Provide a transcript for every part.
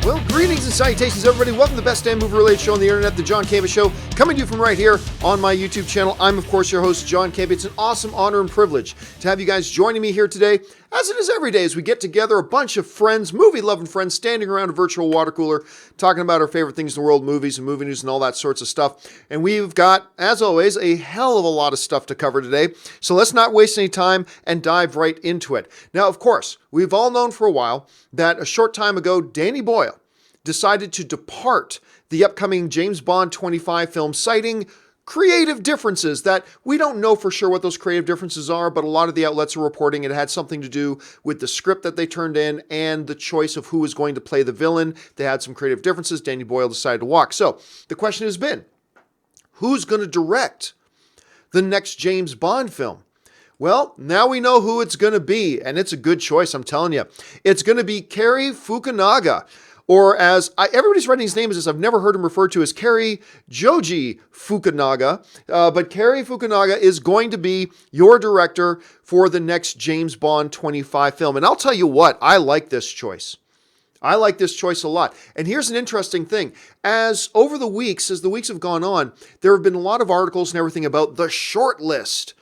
Well, greetings and salutations, everybody. Welcome to the best damn movie-related show on the internet, The John Campea Show, coming to you from right here on my YouTube channel. I'm, of course, your host, John Campea. It's an awesome honor and privilege to have you guys joining me here today, as it is every day, as we get together, a bunch of friends, movie-loving friends, standing around a virtual water cooler, talking about our favorite things in the world, movies and movie news and all that sorts of stuff. And we've got, as always, a hell of a lot of stuff to cover today. So let's not waste any time and dive right into it. Now, of course, we've all known for a while that a short time ago, Danny Boyle decided to depart the upcoming James Bond 25 film, citing creative differences that we don't know for sure what those creative differences are, but a lot of the outlets are reporting it had something to do with the script that they turned in and the choice of who was going to play the villain. They had some creative differences. Danny Boyle decided to walk. So the question has been, who's going to direct the next James Bond film? Well, now we know who it's going to be, and it's a good choice, I'm telling you. It's going to be Cary Fukunaga, or as everybody's writing his name as this, I've never heard him referred to as Cary Joji Fukunaga, but Cary Fukunaga is going to be your director for the next James Bond 25 film. And I'll tell you what, I like this choice. I like this choice a lot. And here's an interesting thing. As the weeks have gone on, there have been a lot of articles and everything about the short list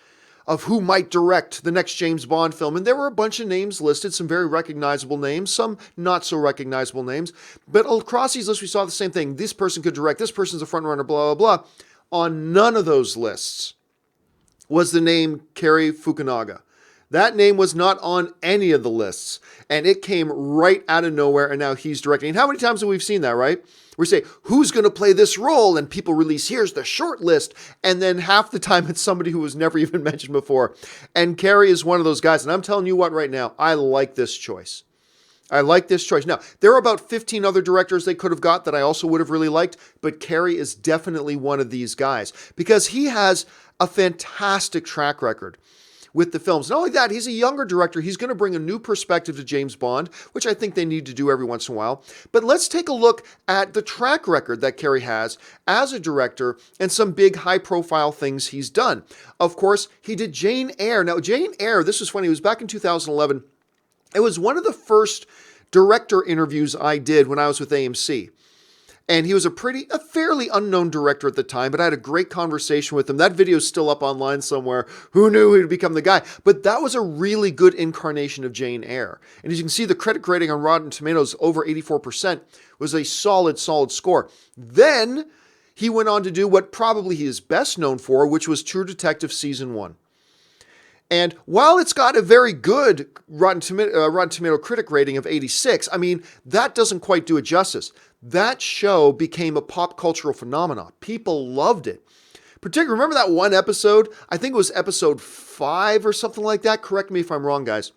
of who might direct the next James Bond film. And there were a bunch of names listed, some very recognizable names, some not so recognizable names. But across these lists, we saw the same thing. This person could direct, this person's a front runner, blah, blah, blah. On none of those lists was the name Cary Fukunaga. That name was not on any of the lists. And it came right out of nowhere, and now he's directing. And how many times have we seen that, right? We say, who's going to play this role? And people release, here's the short list. And then half the time it's somebody who was never even mentioned before. And Cary is one of those guys. And I'm telling you what right now, I like this choice. I like this choice. Now, there are about 15 other directors they could have got that I also would have really liked, but Cary is definitely one of these guys because he has a fantastic track record with the films. Not only that, he's a younger director. He's going to bring a new perspective to James Bond, which I think they need to do every once in a while. But let's take a look at the track record that Cary has as a director and some big high-profile things he's done. Of course, he did Jane Eyre. Now, Jane Eyre, this was funny, it was back in 2011. It was one of the first director interviews I did when I was with AMC. And he was a fairly unknown director at the time, but I had a great conversation with him. That video is still up online somewhere. Who knew he'd become the guy? But that was a really good incarnation of Jane Eyre. And as you can see, the critic rating on Rotten Tomatoes, over 84%, was a solid score. Then he went on to do what probably he is best known for, which was True Detective Season 1. And while it's got a very good Rotten Tomato critic rating of 86, I mean, that doesn't quite do it justice. That show became a pop cultural phenomenon. People loved it. Particularly, remember that one episode? I think it was episode 5 or something like that. Correct me if I'm wrong, guys.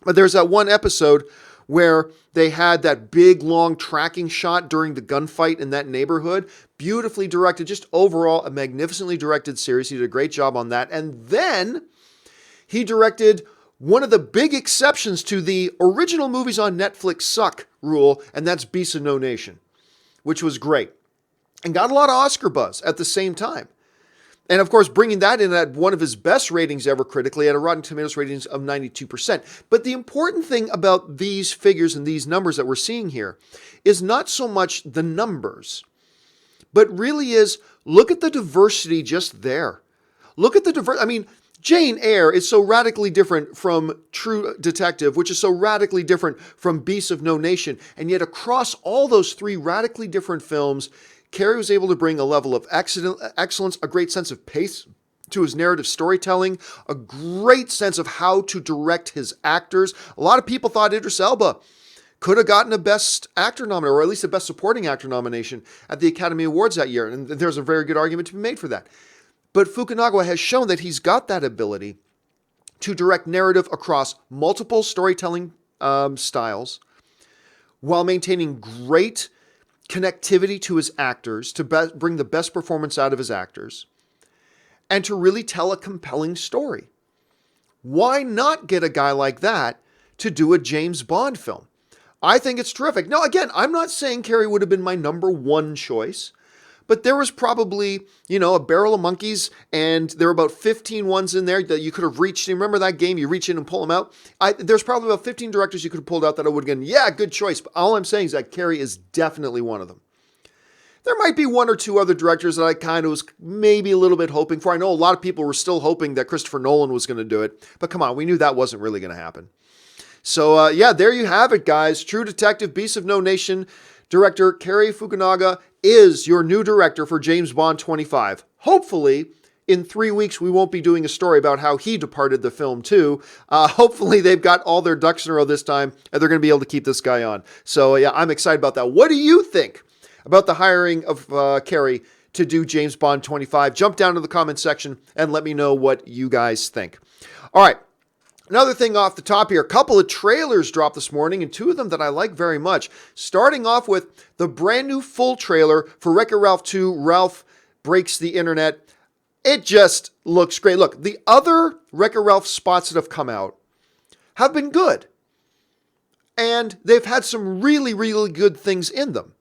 But there's that one episode where they had that big, long tracking shot during the gunfight in that neighborhood. Beautifully directed, just overall a magnificently directed series. He did a great job on that. And then he directed one of the big exceptions to the original movies on Netflix suck rule, and that's Beast of No Nation, which was great. And got a lot of Oscar buzz at the same time. And of course, bringing that in at one of his best ratings ever critically, at a Rotten Tomatoes ratings of 92%. But the important thing about these figures and these numbers that we're seeing here is not so much the numbers, but really is, look at the diversity just there. Look at the diversity. I mean, Jane Eyre is so radically different from True Detective, which is so radically different from Beasts of No Nation. And yet across all those three radically different films, Cary was able to bring a level of excellence, a great sense of pace to his narrative storytelling, a great sense of how to direct his actors. A lot of people thought Idris Elba could have gotten a Best Actor nomination, or at least a Best Supporting Actor nomination at the Academy Awards that year. And there's a very good argument to be made for that. But Fukunaga has shown that he's got that ability to direct narrative across multiple storytelling styles while maintaining great connectivity to his actors, to bring the best performance out of his actors, and to really tell a compelling story. Why not get a guy like that to do a James Bond film? I think it's terrific. Now, again, I'm not saying Cary would have been my number one choice, but there was probably, a barrel of monkeys, and there were about 15 ones in there that you could have reached. You remember that game? You reach in and pull them out. There's probably about 15 directors you could have pulled out that I would have gone, yeah, good choice. But all I'm saying is that Carrie is definitely one of them. There might be one or two other directors that I kind of was maybe a little bit hoping for. I know a lot of people were still hoping that Christopher Nolan was going to do it, but come on, we knew that wasn't really going to happen. So, there you have it, guys. True Detective, Beasts of No Nation director Cary Fukunaga is your new director for James Bond 25. Hopefully, in 3 weeks, we won't be doing a story about how he departed the film, too. Hopefully, they've got all their ducks in a row this time, and they're going to be able to keep this guy on. So, I'm excited about that. What do you think about the hiring of Cary to do James Bond 25? Jump down to the comment section and let me know what you guys think. All right. Another thing off the top here, a couple of trailers dropped this morning, and two of them that I like very much. Starting off with the brand new full trailer for Wreck-It Ralph 2, Ralph Breaks the Internet. It just looks great. Look, the other Wreck-It Ralph spots that have come out have been good. And they've had some really, really good things in them.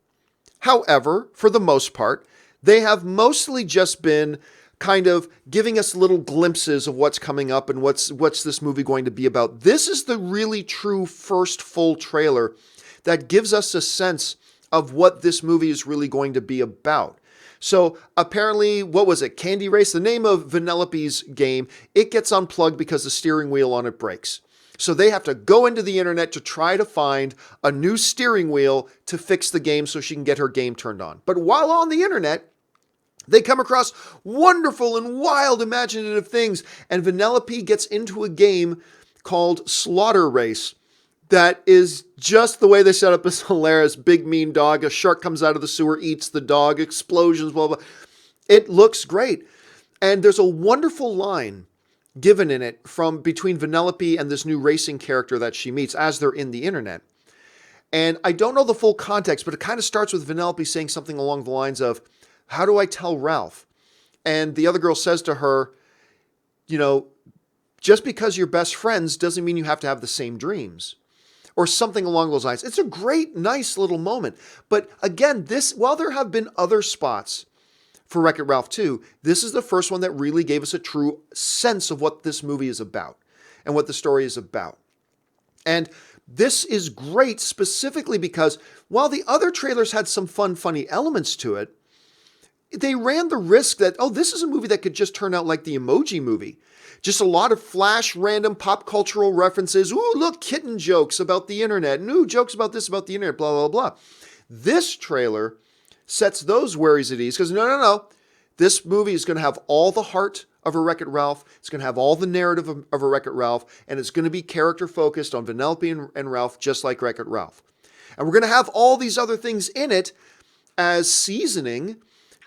However, for the most part, they have mostly just been kind of giving us little glimpses of what's coming up and what's this movie going to be about. This is the really true first full trailer that gives us a sense of what this movie is really going to be about. So apparently, what was it? Candy Race, the name of Vanellope's game, it gets unplugged because the steering wheel on it breaks. So they have to go into the internet to try to find a new steering wheel to fix the game so she can get her game turned on. But while on the internet, they come across wonderful and wild imaginative things, and Vanellope gets into a game called Slaughter Race that is just the way they set up is hilarious. Big mean dog, a shark comes out of the sewer, eats the dog, explosions, blah, blah. It looks great. And there's a wonderful line given in it from between Vanellope and this new racing character that she meets as they're in the internet. And I don't know the full context, but it kind of starts with Vanellope saying something along the lines of, how do I tell Ralph? And the other girl says to her, just because you're best friends doesn't mean you have to have the same dreams. Or something along those lines. It's a great, nice little moment. But again, while there have been other spots for Wreck-It Ralph 2, this is the first one that really gave us a true sense of what this movie is about and what the story is about. And this is great specifically because while the other trailers had some funny elements to it, they ran the risk that, this is a movie that could just turn out like the Emoji Movie. Just a lot of flash, random pop cultural references. Ooh, look, kitten jokes about the internet. Ooh, jokes about this, about the internet, blah, blah, blah. This trailer sets those worries at ease because no. This movie is going to have all the heart of a Wreck-It Ralph. It's going to have all the narrative of a Wreck-It Ralph. And it's going to be character focused on Vanellope and Ralph, just like Wreck-It Ralph. And we're going to have all these other things in it as seasoning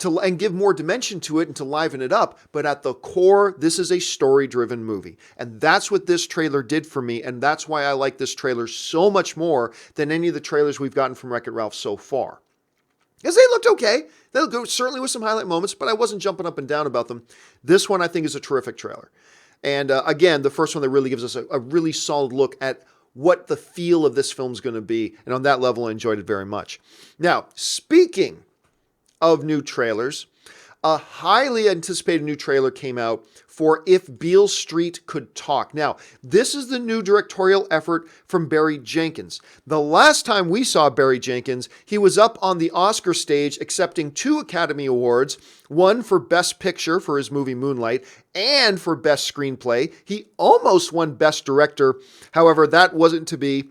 and give more dimension to it and to liven it up. But at the core, this is a story-driven movie. And that's what this trailer did for me. And that's why I like this trailer so much more than any of the trailers we've gotten from Wreck-It Ralph so far. Because they looked okay. They looked good, certainly with some highlight moments, but I wasn't jumping up and down about them. This one I think is a terrific trailer. And again, the first one that really gives us a really solid look at what the feel of this film is going to be. And on that level, I enjoyed it very much. Now, speaking of new trailers, a highly anticipated new trailer came out for If Beale Street Could Talk. Now, this is the new directorial effort from Barry Jenkins. The last time we saw Barry Jenkins, he was up on the Oscar stage accepting 2 Academy Awards, one for Best Picture for his movie Moonlight, and for Best Screenplay. He almost won Best Director. However, that wasn't to be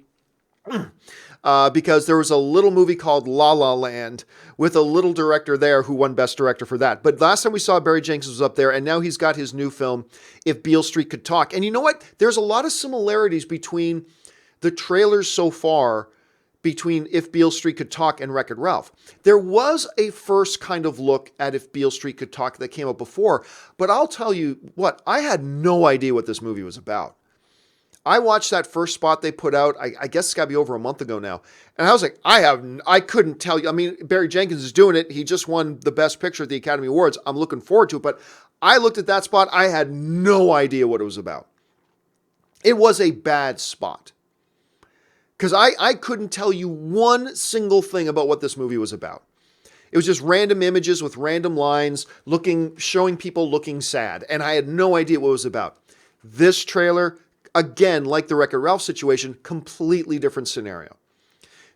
because there was a little movie called La La Land with a little director there who won Best Director for that. But last time we saw Barry Jenkins was up there, and now he's got his new film, If Beale Street Could Talk. And you know what? There's a lot of similarities between the trailers so far between If Beale Street Could Talk and Wreck-It Ralph. There was a first kind of look at If Beale Street Could Talk that came up before, but I'll tell you what, I had no idea what this movie was about. I watched that first spot they put out, I guess it's got to be over a month ago now. And I was like, I couldn't tell you. I mean, Barry Jenkins is doing it. He just won the Best Picture at the Academy Awards. I'm looking forward to it. But I looked at that spot. I had no idea what it was about. It was a bad spot. Because I couldn't tell you one single thing about what this movie was about. It was just random images with random lines showing people looking sad. And I had no idea what it was about. This trailer, again, like the Wreck-It Ralph situation, completely different scenario.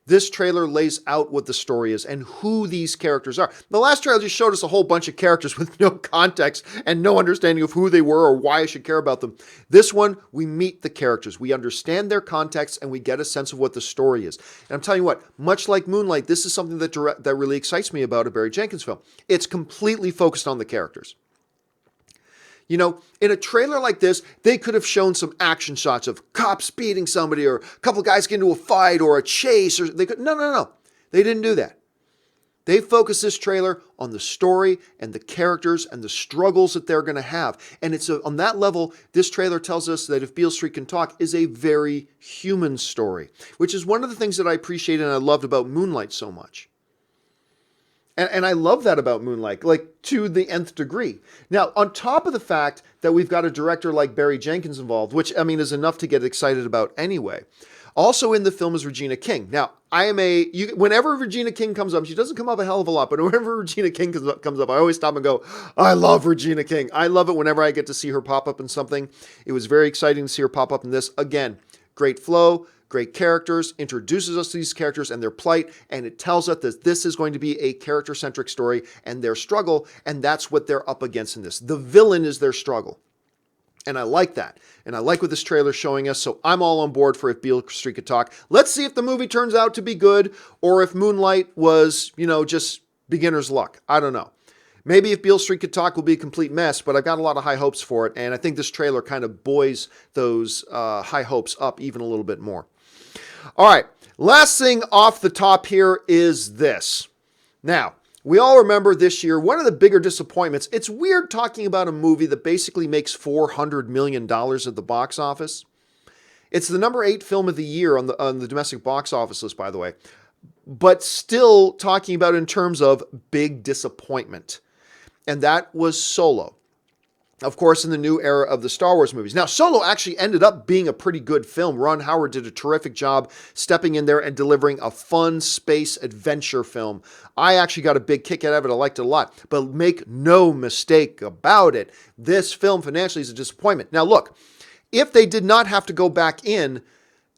This trailer lays out what the story is and who these characters are. The last trailer just showed us a whole bunch of characters with no context and no understanding of who they were or why I should care about them. This one, we meet the characters. We understand their context and we get a sense of what the story is. And I'm telling you what, much like Moonlight, this is something that really excites me about a Barry Jenkins film. It's completely focused on the characters. You know, in a trailer like this, they could have shown some action shots of cops beating somebody or a couple of guys get into a fight or a chase. Or No. They didn't do that. They focused this trailer on the story and the characters and the struggles that they're going to have. And it's on that level, this trailer tells us that If Beale Street Can Talk is a very human story, which is one of the things that I appreciated and I loved about Moonlight so much. And I love that about Moonlight, like to the nth degree. Now, on top of the fact that we've got a director like Barry Jenkins involved, which, I mean, is enough to get excited about anyway. Also in the film is Regina King. Now, whenever Regina King comes up, she doesn't come up a hell of a lot, but whenever Regina King comes up, I always stop and go, I love Regina King. I love it whenever I get to see her pop up in something. It was very exciting to see her pop up in this. Again, great flow. Great characters, introduces us to these characters and their plight, and it tells us that this is going to be a character-centric story and their struggle, and that's what they're up against in this. The villain is their struggle. And I like that. And I like what this trailer is showing us, so I'm all on board for If Beale Street Could Talk. Let's see if the movie turns out to be good, or if Moonlight was, just beginner's luck. I don't know. Maybe If Beale Street Could Talk will be a complete mess, but I've got a lot of high hopes for it, and I think this trailer kind of buoys those high hopes up even a little bit more. All right, last thing off the top here is this. Now, we all remember this year, one of the bigger disappointments, it's weird talking about a movie that basically makes $400 million at the box office. It's the number 8 film of the year on the domestic box office list, by the way, but still talking about it in terms of big disappointment. And that was Solo. Of course, in the new era of the Star Wars movies. Now, Solo actually ended up being a pretty good film. Ron Howard did a terrific job stepping in there and delivering a fun space adventure film. I actually got a big kick out of it. I liked it a lot. But make no mistake about it, this film financially is a disappointment. Now, look, if they did not have to go back in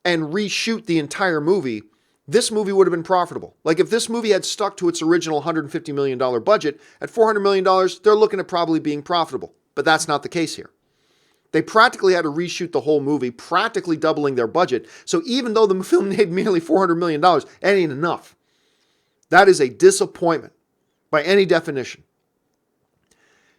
and reshoot the entire movie, this movie would have been profitable. Like if this movie had stuck to its original $150 million budget, at $400 million, they're looking at probably being profitable. But that's not the case here. They practically had to reshoot the whole movie, practically doubling their budget. So even though the film made nearly $400 million, it ain't enough. That is a disappointment by any definition.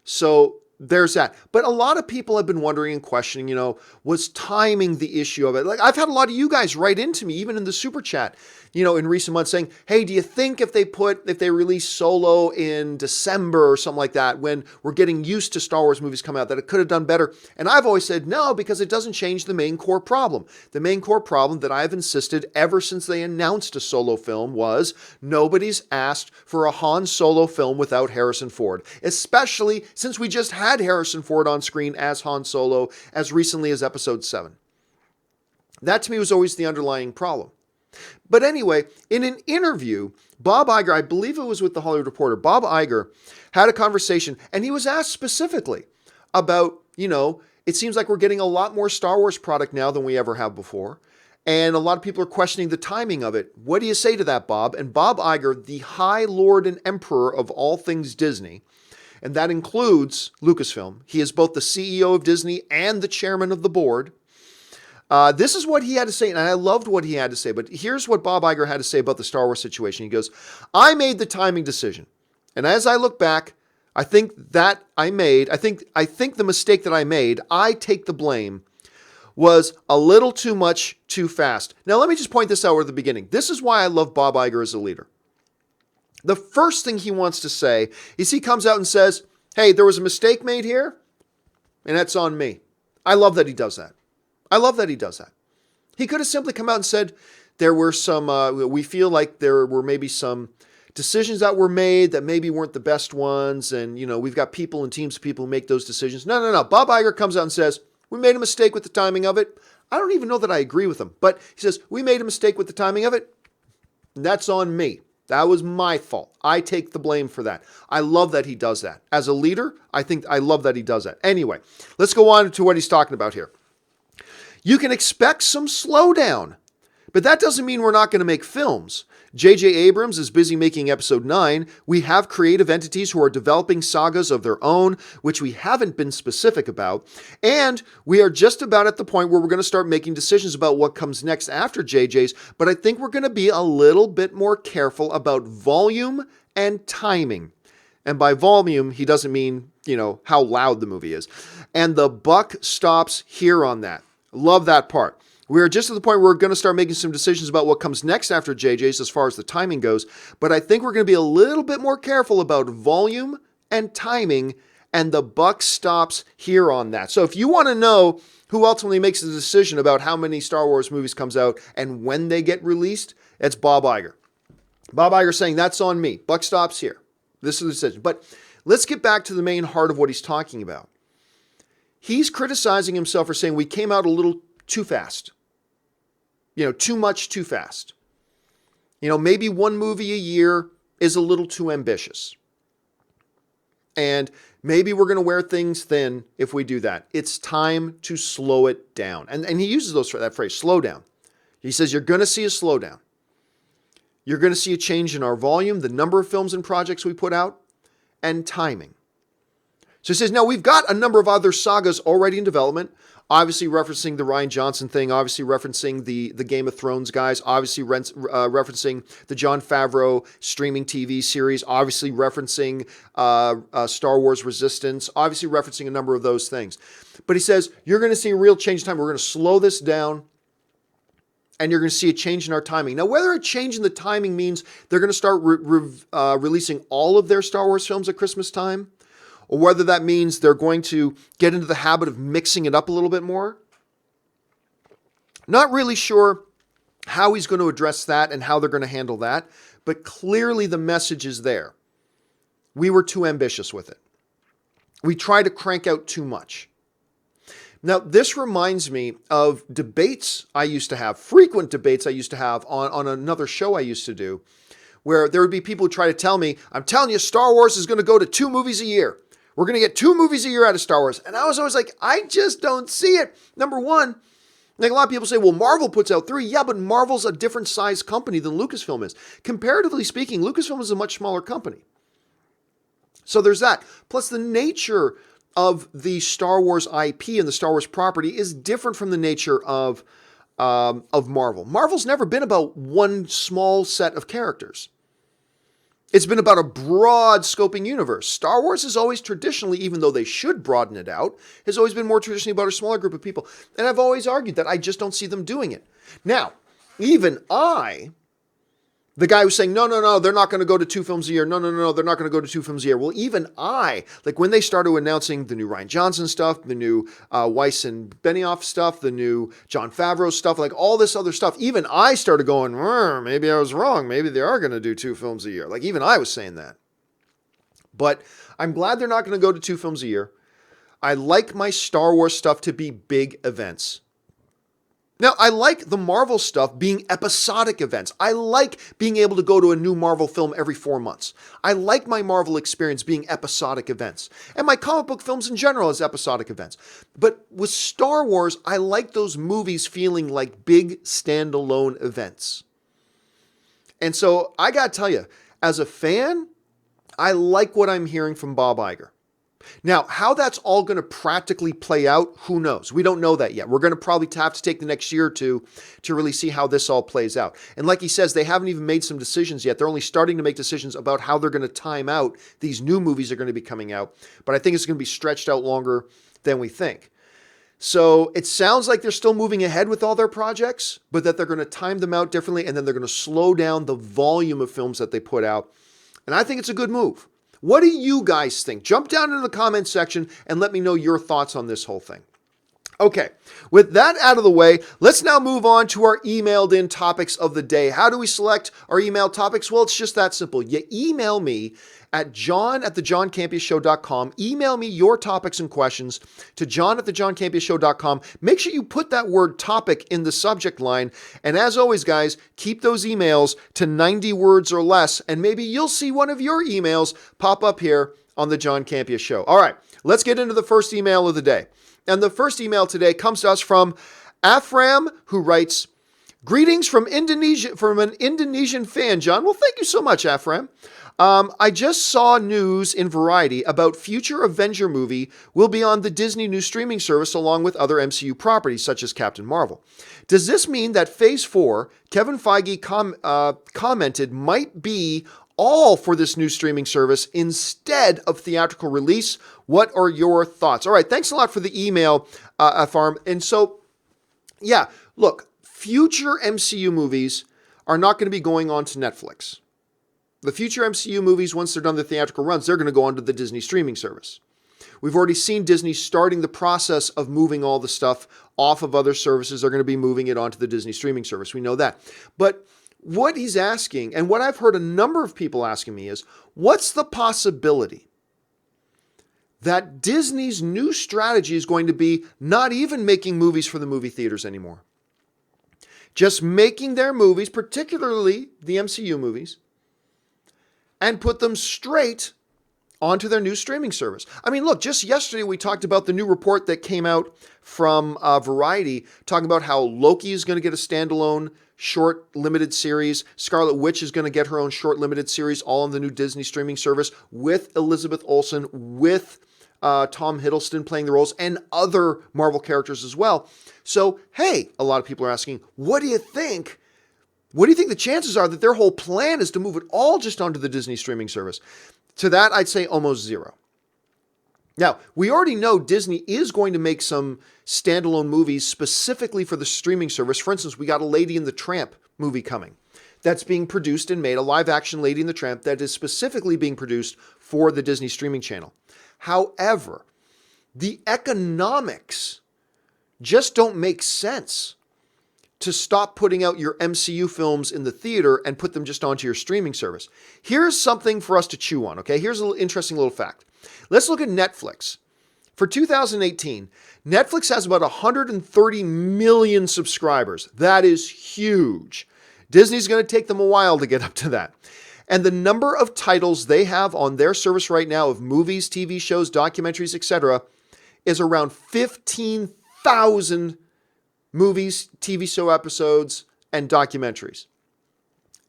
So there's that. But a lot of people have been wondering and questioning, was timing the issue of it? Like I've had a lot of you guys write into me, even in the super chat, in recent months saying, hey, do you think if they release Solo in December or something like that, when we're getting used to Star Wars movies coming out, that it could have done better? And I've always said no, because it doesn't change the main core problem. The main core problem that I've insisted ever since they announced a Solo film was nobody's asked for a Han Solo film without Harrison Ford, especially since we just had Harrison Ford on screen as Han Solo as recently as episode 7. That to me was always the underlying problem. But anyway, in an interview, Bob Iger, I believe it was with the Hollywood Reporter, Bob Iger had a conversation and he was asked specifically about, it seems like we're getting a lot more Star Wars product now than we ever have before. And a lot of people are questioning the timing of it. What do you say to that, Bob? And Bob Iger, the High Lord and Emperor of all things Disney, and that includes Lucasfilm. He is both the CEO of Disney and the chairman of the board. This is what he had to say, and I loved what he had to say, but here's what Bob Iger had to say about the Star Wars situation. He goes, I made the timing decision, and as I look back, I think the mistake that I made, I take the blame, was a little too much too fast. Now, let me just point this out at the beginning. This is why I love Bob Iger as a leader. The first thing he wants to say is he comes out and says, hey, there was a mistake made here, and that's on me. I love that he does that. He could have simply come out and said, there were some, we feel like there were maybe some decisions that were made that maybe weren't the best ones. And, we've got people and teams of people who make those decisions. No. Bob Iger comes out and says, we made a mistake with the timing of it. I don't even know that I agree with him, but he says, we made a mistake with the timing of it. And that's on me. That was my fault. I take the blame for that. I love that he does that. As a leader, I love that he does that. Anyway, let's go on to what he's talking about here. You can expect some slowdown, but that doesn't mean we're not going to make films. J.J. Abrams is busy making episode 9. We have creative entities who are developing sagas of their own, which we haven't been specific about. And we are just about at the point where we're going to start making decisions about what comes next after J.J.'s. But I think we're going to be a little bit more careful about volume and timing. And by volume, he doesn't mean, how loud the movie is. And the buck stops here on that. Love that part. We're just at the point where we're going to start making some decisions about what comes next after JJ's as far as the timing goes. But I think we're going to be a little bit more careful about volume and timing, and the buck stops here on that. So if you want to know who ultimately makes the decision about how many Star Wars movies comes out and when they get released, it's Bob Iger. Bob Iger saying, that's on me. Buck stops here. This is the decision. But let's get back to the main heart of what he's talking about. He's criticizing himself for saying we came out a little too fast. Too much, too fast. Maybe one movie a year is a little too ambitious. And maybe we're going to wear things thin if we do that. It's time to slow it down. And he uses that phrase, slow down. He says you're going to see a slowdown. You're going to see a change in our volume, the number of films and projects we put out, and timing. So he says, now we've got a number of other sagas already in development, obviously referencing the Rian Johnson thing, obviously referencing the Game of Thrones guys, obviously referencing the Jon Favreau streaming TV series, obviously referencing Star Wars Resistance, obviously referencing a number of those things. But he says, you're going to see a real change in time. We're going to slow this down, and you're going to see a change in our timing. Now, whether a change in the timing means they're going to start releasing all of their Star Wars films at Christmas time, or whether that means they're going to get into the habit of mixing it up a little bit more. Not really sure how he's going to address that and how they're going to handle that, but clearly the message is there. We were too ambitious with it. We tried to crank out too much. Now, this reminds me of debates I used to have, frequent debates I used to have on another show I used to do, where there would be people who try to tell me, I'm telling you, Star Wars is going to go to 2 movies a year. We're going to get 2 movies a year out of Star Wars. And I was always like, I just don't see it. Number one, like a lot of people say, well, Marvel puts out 3. Yeah, but Marvel's a different size company than Lucasfilm is. Comparatively speaking, Lucasfilm is a much smaller company. So there's that. Plus the nature of the Star Wars IP and the Star Wars property is different from the nature of Marvel. Marvel's never been about one small set of characters. It's been about a broad scoping universe. Star Wars has always traditionally, even though they should broaden it out, has always been more traditionally about a smaller group of people. And I've always argued that I just don't see them doing it. Now, even the guy who's saying, no, they're not going to go to 2 films a year. No, they're not going to go to 2 films a year. Well, even like when they started announcing the new Rian Johnson stuff, the new Weiss and Benioff stuff, the new Jon Favreau stuff, like all this other stuff, even I started going, maybe I was wrong. Maybe they are going to do 2 films a year. Like even I was saying that. But I'm glad they're not going to go to 2 films a year. I like my Star Wars stuff to be big events. Now, I like the Marvel stuff being episodic events. I like being able to go to a new Marvel film every 4 months. I like my Marvel experience being episodic events. And my comic book films in general as episodic events. But with Star Wars, I like those movies feeling like big standalone events. And so I got to tell you, as a fan, I like what I'm hearing from Bob Iger. Now, how that's all going to practically play out, who knows? We don't know that yet. We're going to probably have to take the next year or two to really see how this all plays out. And like he says, they haven't even made some decisions yet. They're only starting to make decisions about how they're going to time out these new movies that are going to be coming out. But I think it's going to be stretched out longer than we think. So it sounds like they're still moving ahead with all their projects, but that they're going to time them out differently, and then they're going to slow down the volume of films that they put out. And I think it's a good move. What do you guys think? Jump down into the comments section and let me know your thoughts on this whole thing. Okay, with that out of the way, let's now move on to our emailed in topics of the day. How do we select our email topics? Well, it's just that simple. You email me at john@thejohncampeashow.com. Email me your topics and questions to john@thejohncampeashow.com. Make sure you put that word topic in the subject line. And as always, guys, keep those emails to 90 words or less, and maybe you'll see one of your emails pop up here on the John Campea Show. All right, let's get into the first email of the day. And the first email today comes to us from Afram, who writes, "Greetings from Indonesia, from an Indonesian fan, John." Well, thank you so much, Afram. I just saw news in Variety about future Avenger movie will be on the Disney new streaming service along with other MCU properties such as Captain Marvel. Does this mean that Phase 4, Kevin Feige commented, might be all for this new streaming service instead of theatrical release? What are your thoughts? All right, thanks a lot for the email, Farm. And so, yeah, look, future MCU movies are not going to be going on to Netflix. The future MCU movies, once they're done the theatrical runs, they're going to go onto the Disney streaming service. We've already seen Disney starting the process of moving all the stuff off of other services. They're going to be moving it onto the Disney streaming service. We know that. But what he's asking, and what I've heard a number of people asking me is, what's the possibility that Disney's new strategy is going to be not even making movies for the movie theaters anymore? Just making their movies, particularly the MCU movies, and put them straight onto their new streaming service. I mean, look, just yesterday we talked about the new report that came out from Variety, talking about how Loki is going to get a standalone short limited series. Scarlet Witch is going to get her own short limited series, all on the new Disney streaming service, with Elizabeth Olsen, with Tom Hiddleston playing the roles, and other Marvel characters as well. So, hey, a lot of people are asking, what do you think? What do you think the chances are that their whole plan is to move it all just onto the Disney streaming service? To that, I'd say almost zero. Now, we already know Disney is going to make some standalone movies specifically for the streaming service. For instance, we got a Lady and the Tramp movie coming that's being produced and made, a live-action Lady and the Tramp that is specifically being produced for the Disney streaming channel. However, the economics just don't make sense to stop putting out your MCU films in the theater and put them just onto your streaming service. Here's something for us to chew on, okay? Here's an interesting little fact. Let's look at Netflix. For 2018, Netflix has about 130 million subscribers. That is huge. Disney's going to take them a while to get up to that. And the number of titles they have on their service right now of movies, TV shows, documentaries, etc., is around 15,000 movies, TV show episodes, and documentaries.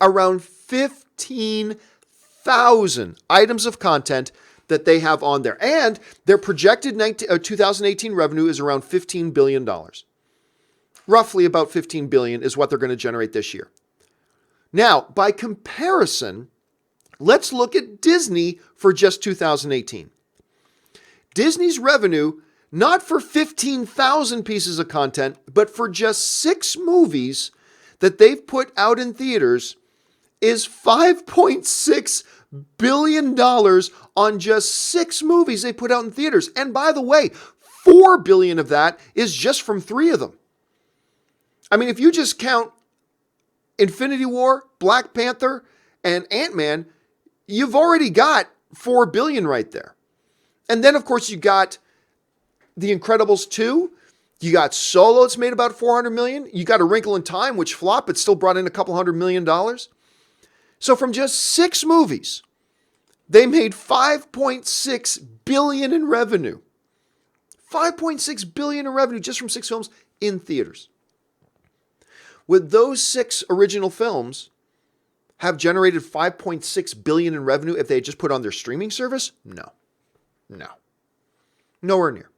Around 15,000 items of content that they have on there. And their projected 2018 revenue is around $15 billion. Roughly about $15 billion is what they're going to generate this year. Now, by comparison, let's look at Disney for just 2018. Disney's revenue, not for 15,000 pieces of content, but for just 6 movies that they've put out in theaters, is $5.6 billion on just 6 movies they put out in theaters. And by the way, $4 billion of that is just from 3 of them. I mean, if you just count Infinity War, Black Panther, and Ant-Man, you've already got $4 billion right there. And then, of course, you got The Incredibles 2. You got Solo, it's made about $400 million. You got A Wrinkle in Time, which flopped, but still brought in a couple $100 million. So from just 6 movies, they made $5.6 billion in revenue. $5.6 billion in revenue just from 6 films in theaters. Would those 6 original films have generated $5.6 billion in revenue if they had just put on their streaming service? No. Nowhere near.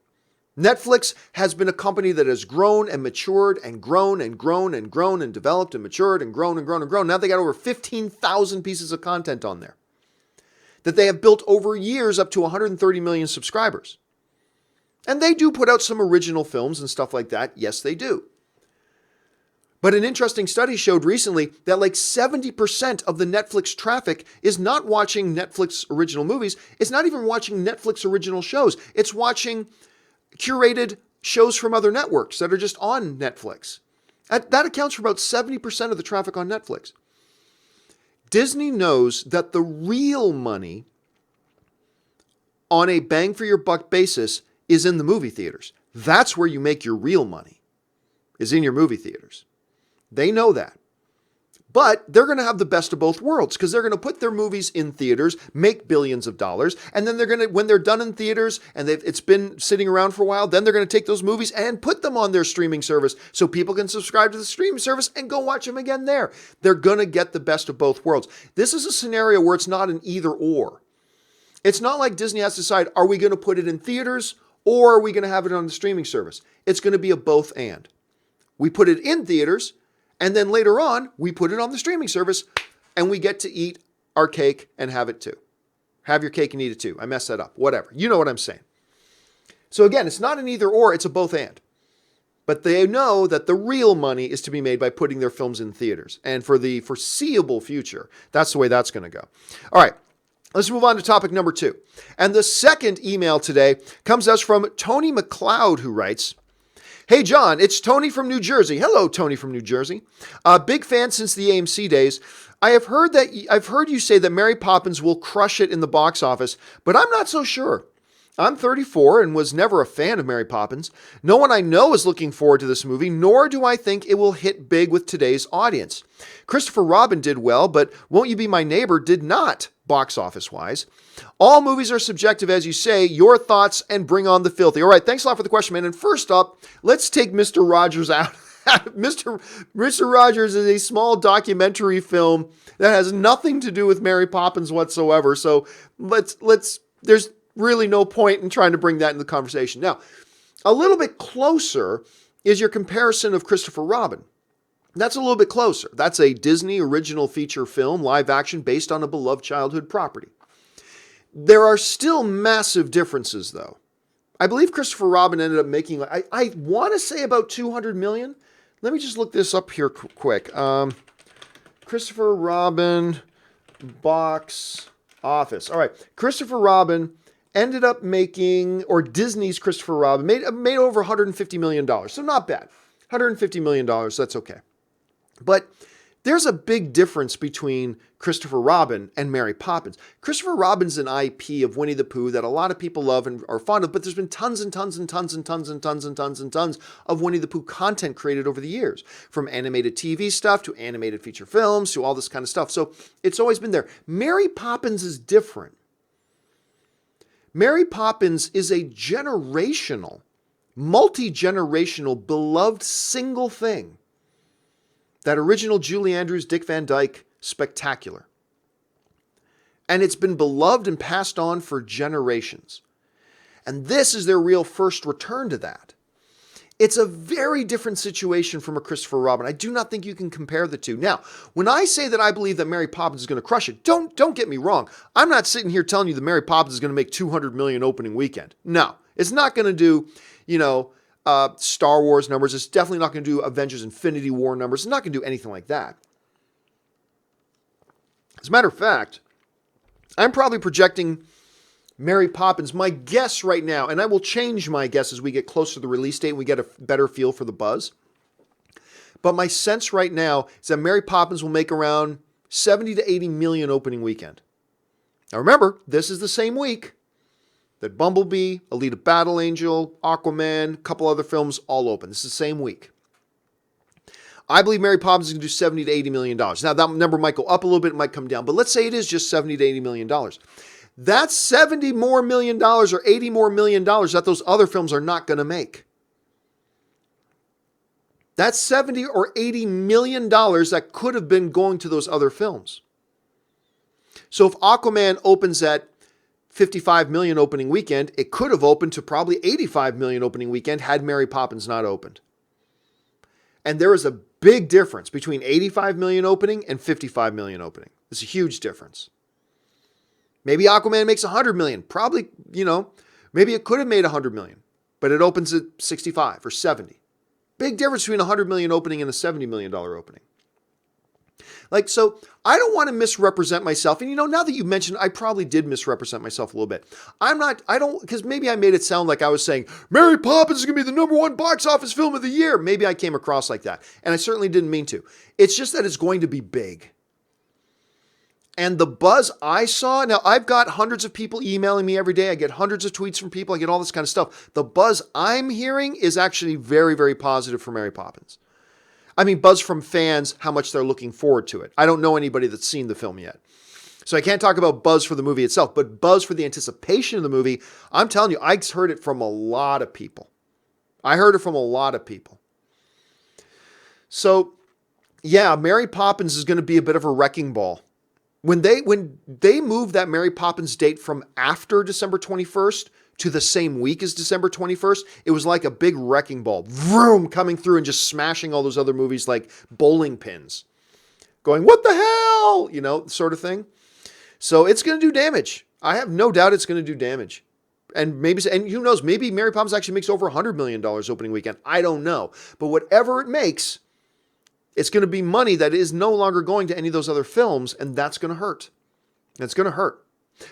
Netflix has been a company that has grown and matured and grown and grown and grown and developed and matured and grown and grown and grown. Now they got over 15,000 pieces of content on there that they have built over years up to 130 million subscribers. And they do put out some original films and stuff like that. Yes, they do. But an interesting study showed recently that like 70% of the Netflix traffic is not watching Netflix original movies. It's not even watching Netflix original shows. It's watching curated shows from other networks that are just on Netflix. That accounts for about 70% of the traffic on Netflix. Disney knows that the real money on a bang for your buck basis is in the movie theaters. That's where you make your real money, is in your movie theaters. They know that. But they're going to have the best of both worlds because they're going to put their movies in theaters, make billions of dollars, and then they're going to, when they're done in theaters and it's been sitting around for a while, then they're going to take those movies and put them on their streaming service so people can subscribe to the streaming service and go watch them again there. They're going to get the best of both worlds. This is a scenario where it's not an either or. It's not like Disney has to decide, are we going to put it in theaters or are we going to have it on the streaming service? It's going to be a both and. We put it in theaters, and then later on, we put it on the streaming service, and we get to eat our cake and have it too. Have your cake and eat it too. I messed that up. Whatever. You know what I'm saying. So again, it's not an either or, it's a both and. But they know that the real money is to be made by putting their films in theaters. And for the foreseeable future, that's the way that's going to go. All right. Let's move on to topic number 2. And the second email today comes to us from Tony McLeod, who writes, "Hey, John, it's Tony from New Jersey." Hello, Tony from New Jersey. A big fan since the AMC days. I've heard you say that Mary Poppins will crush it in the box office, but I'm not so sure. I'm 34 and was never a fan of Mary Poppins. No one I know is looking forward to this movie, nor do I think it will hit big with today's audience. Christopher Robin did well, but Won't You Be My Neighbor did not, box office-wise. All movies are subjective, as you say. Your thoughts, and bring on the filthy. All right, thanks a lot for the question, man. And first up, let's take Mr. Rogers out. Mr. Rogers is a small documentary film that has nothing to do with Mary Poppins whatsoever. So there's really no point in trying to bring that into the conversation. Now, a little bit closer is your comparison of Christopher Robin. That's a little bit closer. That's a Disney original feature film, live action, based on a beloved childhood property. There are still massive differences, though. I believe Christopher Robin ended up making, I want to say about 200 million. Let me just look this up here quick. Christopher Robin box office. All right. Christopher Robin ended up making, or Disney's Christopher Robin made over $150 million. So not bad. $150 million, that's okay. But there's a big difference between Christopher Robin and Mary Poppins. Christopher Robin's an IP of Winnie the Pooh that a lot of people love and are fond of, but there's been tons and tons and tons and tons and tons and tons and tons of Winnie the Pooh content created over the years, from animated TV stuff to animated feature films to all this kind of stuff. So it's always been there. Mary Poppins is different. Mary Poppins is a generational, multi-generational, beloved single thing. That original Julie Andrews, Dick Van Dyke, spectacular. And it's been beloved and passed on for generations. And this is their real first return to that. It's a very different situation from a Christopher Robin. I do not think you can compare the two. Now, when I say that I believe that Mary Poppins is going to crush it, don't get me wrong. I'm not sitting here telling you that Mary Poppins is going to make 200 million opening weekend. No, it's not going to do, Star Wars numbers. It's definitely not going to do Avengers Infinity War numbers. It's not going to do anything like that. As a matter of fact, I'm probably projecting Mary Poppins, my guess right now, and I will change my guess as we get closer to the release date and we get a better feel for the buzz. But my sense right now is that Mary Poppins will make around 70 to 80 million opening weekend. Now remember, this is the same week that Bumblebee, Alita Battle Angel, Aquaman, a couple other films all open. This is the same week. I believe Mary Poppins is going to do 70 to 80 million dollars. Now that number might go up a little bit, it might come down, but let's say it is just 70 to 80 million dollars. That's 70 more million dollars or 80 more million dollars that those other films are not going to make. That's 70 or 80 million dollars that could have been going to those other films. So if Aquaman opens at 55 million opening weekend, it could have opened to probably 85 million opening weekend had Mary Poppins not opened. And there is a big difference between 85 million opening and 55 million opening. It's a huge difference. Maybe Aquaman makes 100 million. Probably, maybe it could have made 100 million, but it opens at 65 or 70. Big difference between 100 million opening and a $70 million opening. Like, so I don't want to misrepresent myself. And now that you mentioned, I probably did misrepresent myself a little bit. Because maybe I made it sound like I was saying, Mary Poppins is going to be the #1 box office film of the year. Maybe I came across like that. And I certainly didn't mean to. It's just that it's going to be big. And the buzz I saw, now I've got hundreds of people emailing me every day. I get hundreds of tweets from people. I get all this kind of stuff. The buzz I'm hearing is actually very, very positive for Mary Poppins. I mean, buzz from fans, how much they're looking forward to it. I don't know anybody that's seen the film yet. So I can't talk about buzz for the movie itself, but buzz for the anticipation of the movie, I'm telling you, I heard it from a lot of people. So, yeah, Mary Poppins is going to be a bit of a wrecking ball. When they moved that Mary Poppins date from after December 21st to the same week as December 21st, it was like a big wrecking ball, vroom, coming through and just smashing all those other movies like bowling pins. Going, what the hell? Sort of thing. So it's going to do damage. I have no doubt it's going to do damage. And who knows, maybe Mary Poppins actually makes over $100 million opening weekend. I don't know. But whatever it makes, it's going to be money that is no longer going to any of those other films, and that's going to hurt. That's going to hurt.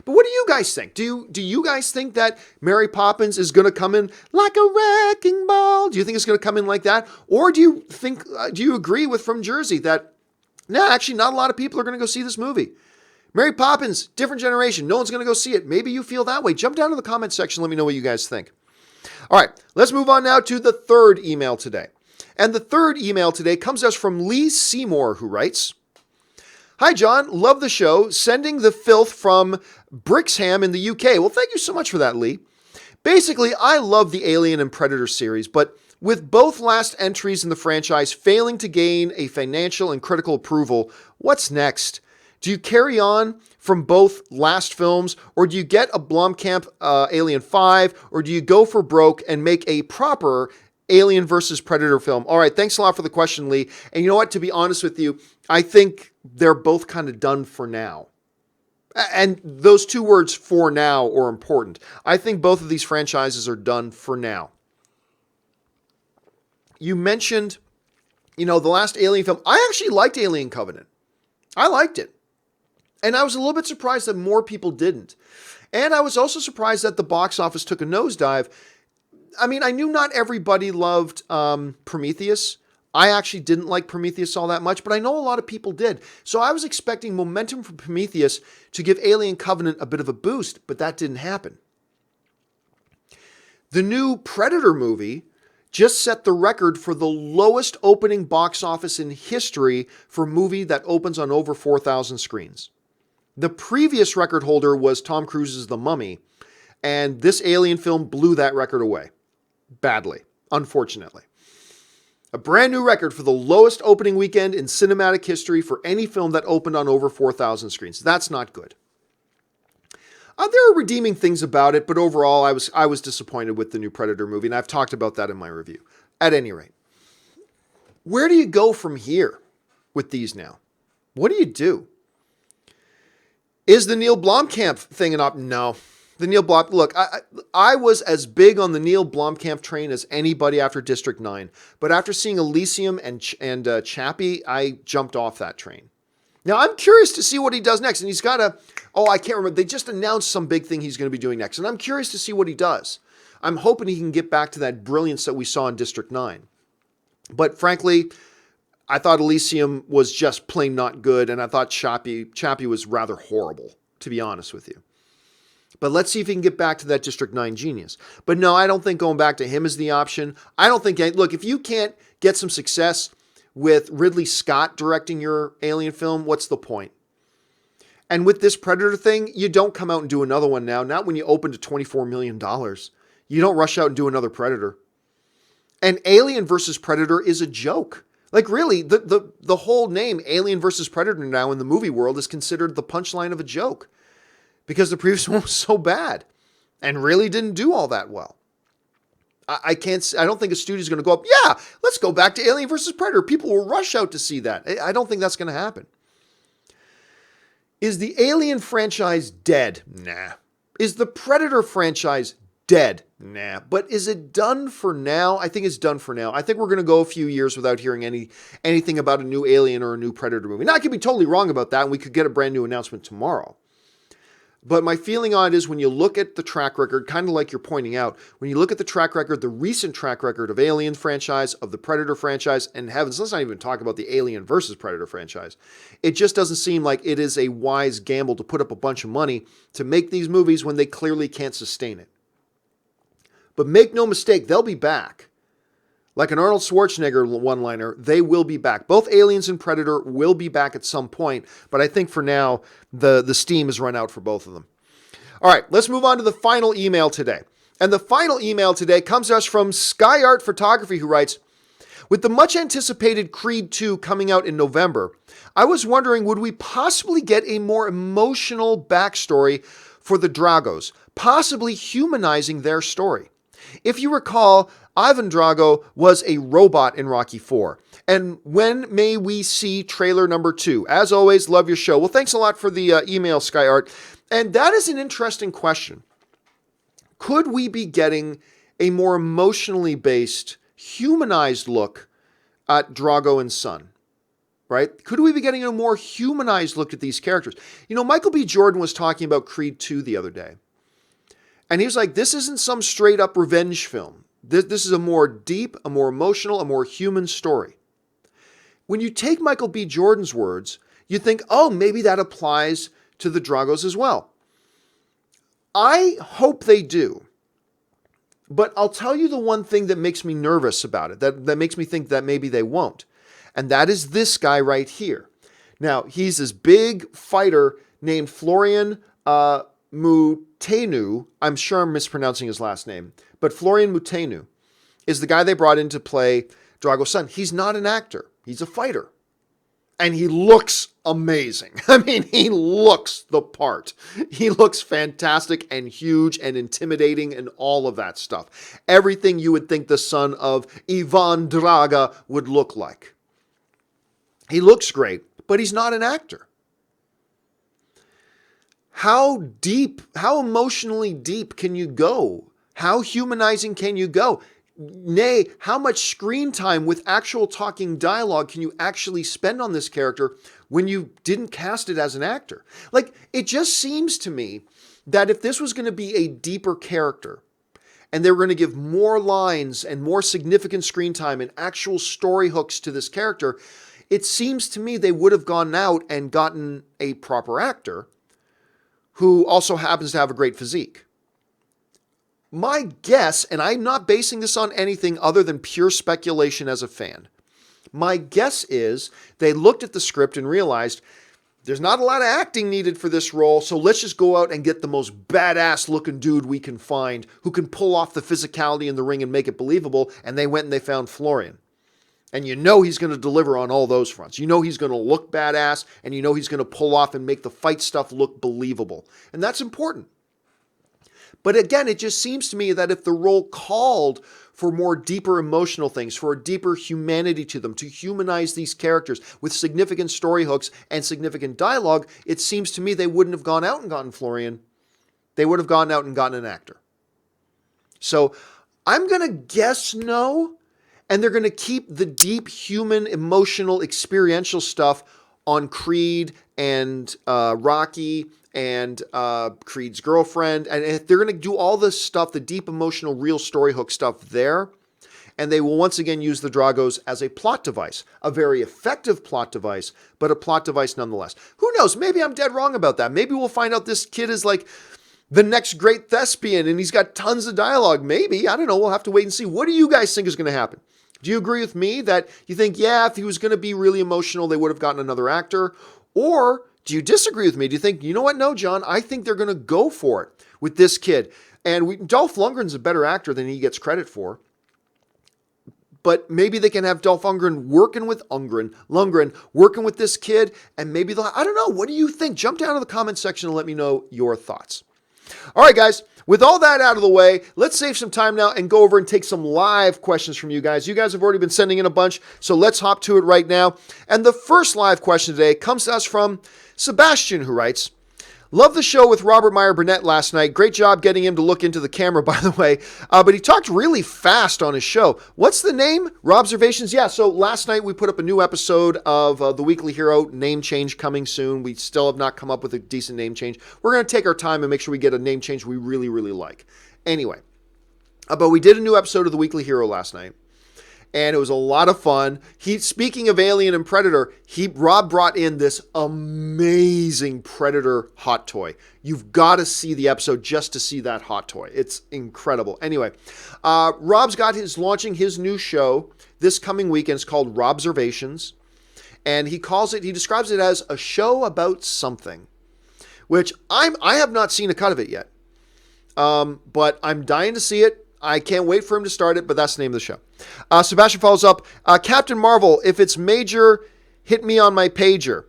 But what do you guys think? Do you guys think that Mary Poppins is going to come in like a wrecking ball? Do you think it's going to come in like that? Or do you agree with From Jersey that, actually not a lot of people are going to go see this movie? Mary Poppins, different generation. No one's going to go see it. Maybe you feel that way. Jump down to the comment section. Let me know what you guys think. All right, let's move on now to the third email today. And the third email today comes to us from Lee Seymour, who writes, Hi, John. Love the show. Sending the filth from Brixham in the UK. Well, thank you so much for that, Lee. Basically, I love the Alien and Predator series, but with both last entries in the franchise failing to gain a financial and critical approval, what's next? Do you carry on from both last films, or do you get a Blomkamp Alien 5, or do you go for broke and make a proper Alien versus Predator film? All right, thanks a lot for the question, Lee. And you know what? To be honest with you, I think they're both kind of done for now. And those two words, for now, are important. I think both of these franchises are done for now. You mentioned, the last Alien film. I actually liked Alien Covenant. I liked it. And I was a little bit surprised that more people didn't. And I was also surprised that the box office took a nosedive. I mean, I knew not everybody loved Prometheus. I actually didn't like Prometheus all that much, but I know a lot of people did. So I was expecting momentum from Prometheus to give Alien Covenant a bit of a boost, but that didn't happen. The new Predator movie just set the record for the lowest opening box office in history for a movie that opens on over 4,000 screens. The previous record holder was Tom Cruise's The Mummy, and this Alien film blew that record away. Badly, unfortunately. A brand new record for the lowest opening weekend in cinematic history for any film that opened on over 4,000 screens. That's not good. There are redeeming things about it, but overall, I was disappointed with the new Predator movie, and I've talked about that in my review. At any rate, where do you go from here with these now? What do you do? Is the Neil Blomkamp thing an option? No. The Neil Blom, look, I was as big on the Neil Blomkamp train as anybody after District 9, but after seeing Elysium and Chappie, I jumped off that train. Now, I'm curious to see what he does next, and he's got I can't remember, they just announced some big thing he's going to be doing next, and I'm curious to see what he does. I'm hoping he can get back to that brilliance that we saw in District 9. But frankly, I thought Elysium was just plain not good, and I thought Chappie was rather horrible, to be honest with you. But let's see if he can get back to that District 9 genius. But no, I don't think going back to him is the option. I don't think, look, if you can't get some success with Ridley Scott directing your Alien film, what's the point? And with this Predator thing, you don't come out and do another one now. Not when you open to $24 million. You don't rush out and do another Predator. And Alien versus Predator is a joke. Like really, the whole name Alien versus Predator now in the movie world is considered the punchline of a joke. Because the previous one was so bad and really didn't do all that well. I don't think a studio's going to go up, yeah, let's go back to Alien versus Predator. People will rush out to see that. I don't think that's going to happen. Is the Alien franchise dead? Nah. Is the Predator franchise dead? Nah. But is it done for now? I think it's done for now. I think we're going to go a few years without hearing anything about a new Alien or a new Predator movie. Now, I could be totally wrong about that, and we could get a brand new announcement tomorrow. But my feeling on it is when you look at the track record, kind of like you're pointing out, when you look at the track record, the recent track record of Alien franchise, of the Predator franchise, and heavens, let's not even talk about the Alien versus Predator franchise. It just doesn't seem like it is a wise gamble to put up a bunch of money to make these movies when they clearly can't sustain it. But make no mistake, they'll be back. Like an Arnold Schwarzenegger one-liner, they will be back. Both Aliens and Predator will be back at some point, but I think for now, the steam has run out for both of them. All right, let's move on to the final email today. And the final email today comes to us from Sky Art Photography, who writes, with the much anticipated Creed 2 coming out in November, I was wondering, would we possibly get a more emotional backstory for the Dragos, possibly humanizing their story? If you recall, Ivan Drago was a robot in Rocky 4. And when may we see trailer number 2? As always, love your show. Well, thanks a lot for the email, Sky Art. And that is an interesting question. Could we be getting a more emotionally based, humanized look at Drago and Son? Right? Could we be getting a more humanized look at these characters? You know, Michael B. Jordan was talking about Creed 2 the other day. And he was like, this isn't some straight up revenge film. This is a more deep, a more emotional, a more human story. When you take Michael B. Jordan's words, you think, oh, maybe that applies to the Dragos as well. I hope they do. But I'll tell you the one thing that makes me nervous about it, that makes me think that maybe they won't. And that is this guy right here. Now, he's this big fighter named Florian Mutenu. I'm sure I'm mispronouncing his last name. But Florian Mutenu is the guy they brought in to play Drago's son. He's not an actor. He's a fighter. And he looks amazing. I mean, he looks the part. He looks fantastic and huge and intimidating and all of that stuff. Everything you would think the son of Ivan Drago would look like. He looks great, but he's not an actor. How deep, how emotionally deep can you go? How humanizing can you go? Nay, how much screen time with actual talking dialogue can you actually spend on this character when you didn't cast it as an actor? Like, it just seems to me that if this was going to be a deeper character and they were going to give more lines and more significant screen time and actual story hooks to this character, it seems to me they would have gone out and gotten a proper actor who also happens to have a great physique. My guess, and I'm not basing this on anything other than pure speculation as a fan, my guess is they looked at the script and realized there's not a lot of acting needed for this role, so let's just go out and get the most badass looking dude we can find who can pull off the physicality in the ring and make it believable, and they went and they found Florian. And you know he's going to deliver on all those fronts. You know he's going to look badass, and you know he's going to pull off and make the fight stuff look believable. And that's important. But again, it just seems to me that if the role called for more deeper emotional things, for a deeper humanity to them, to humanize these characters with significant story hooks and significant dialogue, it seems to me they wouldn't have gone out and gotten Florian. They would have gone out and gotten an actor. So I'm going to guess no, and they're going to keep the deep human, emotional, experiential stuff on Creed and Rocky and Creed's girlfriend. And if they're going to do all this stuff, the deep emotional, real story hook stuff there, and they will once again use the Dragos as a plot device, a very effective plot device, but a plot device nonetheless. Who knows? Maybe I'm dead wrong about that. Maybe we'll find out this kid is like the next great thespian and he's got tons of dialogue. Maybe. I don't know. We'll have to wait and see. What do you guys think is going to happen? Do you agree with me that you think, yeah, if he was going to be really emotional, they would have gotten another actor? Or do you disagree with me? Do you think, you know what? No, John, I think they're going to go for it with this kid. And Dolph Lundgren's a better actor than he gets credit for. But maybe they can have Dolph Lundgren working with this kid, and maybe they'll, I don't know. What do you think? Jump down to the comment section and let me know your thoughts. All right, guys, with all that out of the way, let's save some time now and go over and take some live questions from you guys. You guys have already been sending in a bunch, so let's hop to it right now. And the first live question today comes to us from Sebastian, who writes, Love the show with Robert Meyer Burnett last night. Great job getting him to look into the camera, by the way. But he talked really fast on his show. What's the name? Robservations? Yeah, so last night we put up a new episode of The Weekly Hero. Name change coming soon. We still have not come up with a decent name change. We're going to take our time and make sure we get a name change we really, really like. Anyway, but we did a new episode of The Weekly Hero last night. And it was a lot of fun. Speaking of Alien and Predator, Rob brought in this amazing Predator hot toy. You've got to see the episode just to see that hot toy. It's incredible. Anyway, Rob's launching his new show this coming weekend. It's called Robservations. And he describes it as a show about something, which I have not seen a cut of it yet. But I'm dying to see it. I can't wait for him to start it, but that's the name of the show. Sebastian follows up, Captain Marvel, if it's major, hit me on my pager.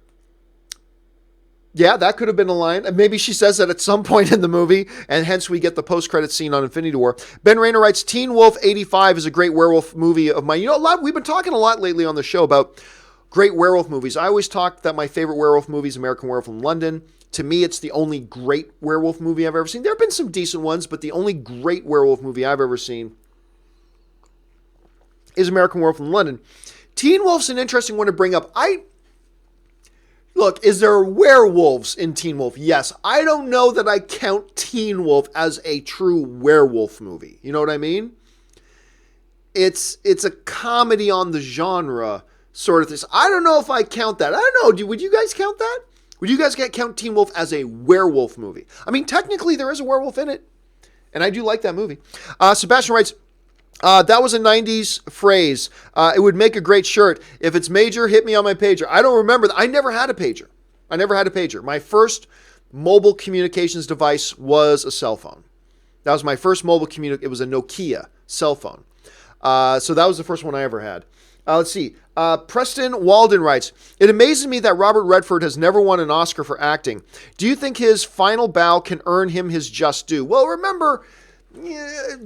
Yeah, that could have been a line. Maybe she says that at some point in the movie, and hence we get the post-credit scene on Infinity War. Ben Rayner writes, Teen Wolf 85 is a great werewolf movie of mine. We've been talking a lot lately on the show about great werewolf movies. I always talk that my favorite werewolf movie is American Werewolf in London. To me, it's the only great werewolf movie I've ever seen. There have been some decent ones, but the only great werewolf movie I've ever seen is American Werewolf in London. Teen Wolf's an interesting one to bring up. Look, is there werewolves in Teen Wolf? Yes. I don't know that I count Teen Wolf as a true werewolf movie. You know what I mean? It's a comedy on the genre sort of thing. I don't know if I count that. I don't know. Would you guys count that? Would you guys count Teen Wolf as a werewolf movie? I mean, technically there is a werewolf in it, and I do like that movie. Sebastian writes, that was a 90s phrase. It would make a great shirt. If it's major, hit me on my pager. I don't remember. I never had a pager. My first mobile communications device was a cell phone. That was my first mobile it was a Nokia cell phone. So that was the first one I ever had. Let's see. Preston Walden writes, it amazes me that Robert Redford has never won an Oscar for acting. Do you think his final bow can earn him his just due? Well, remember,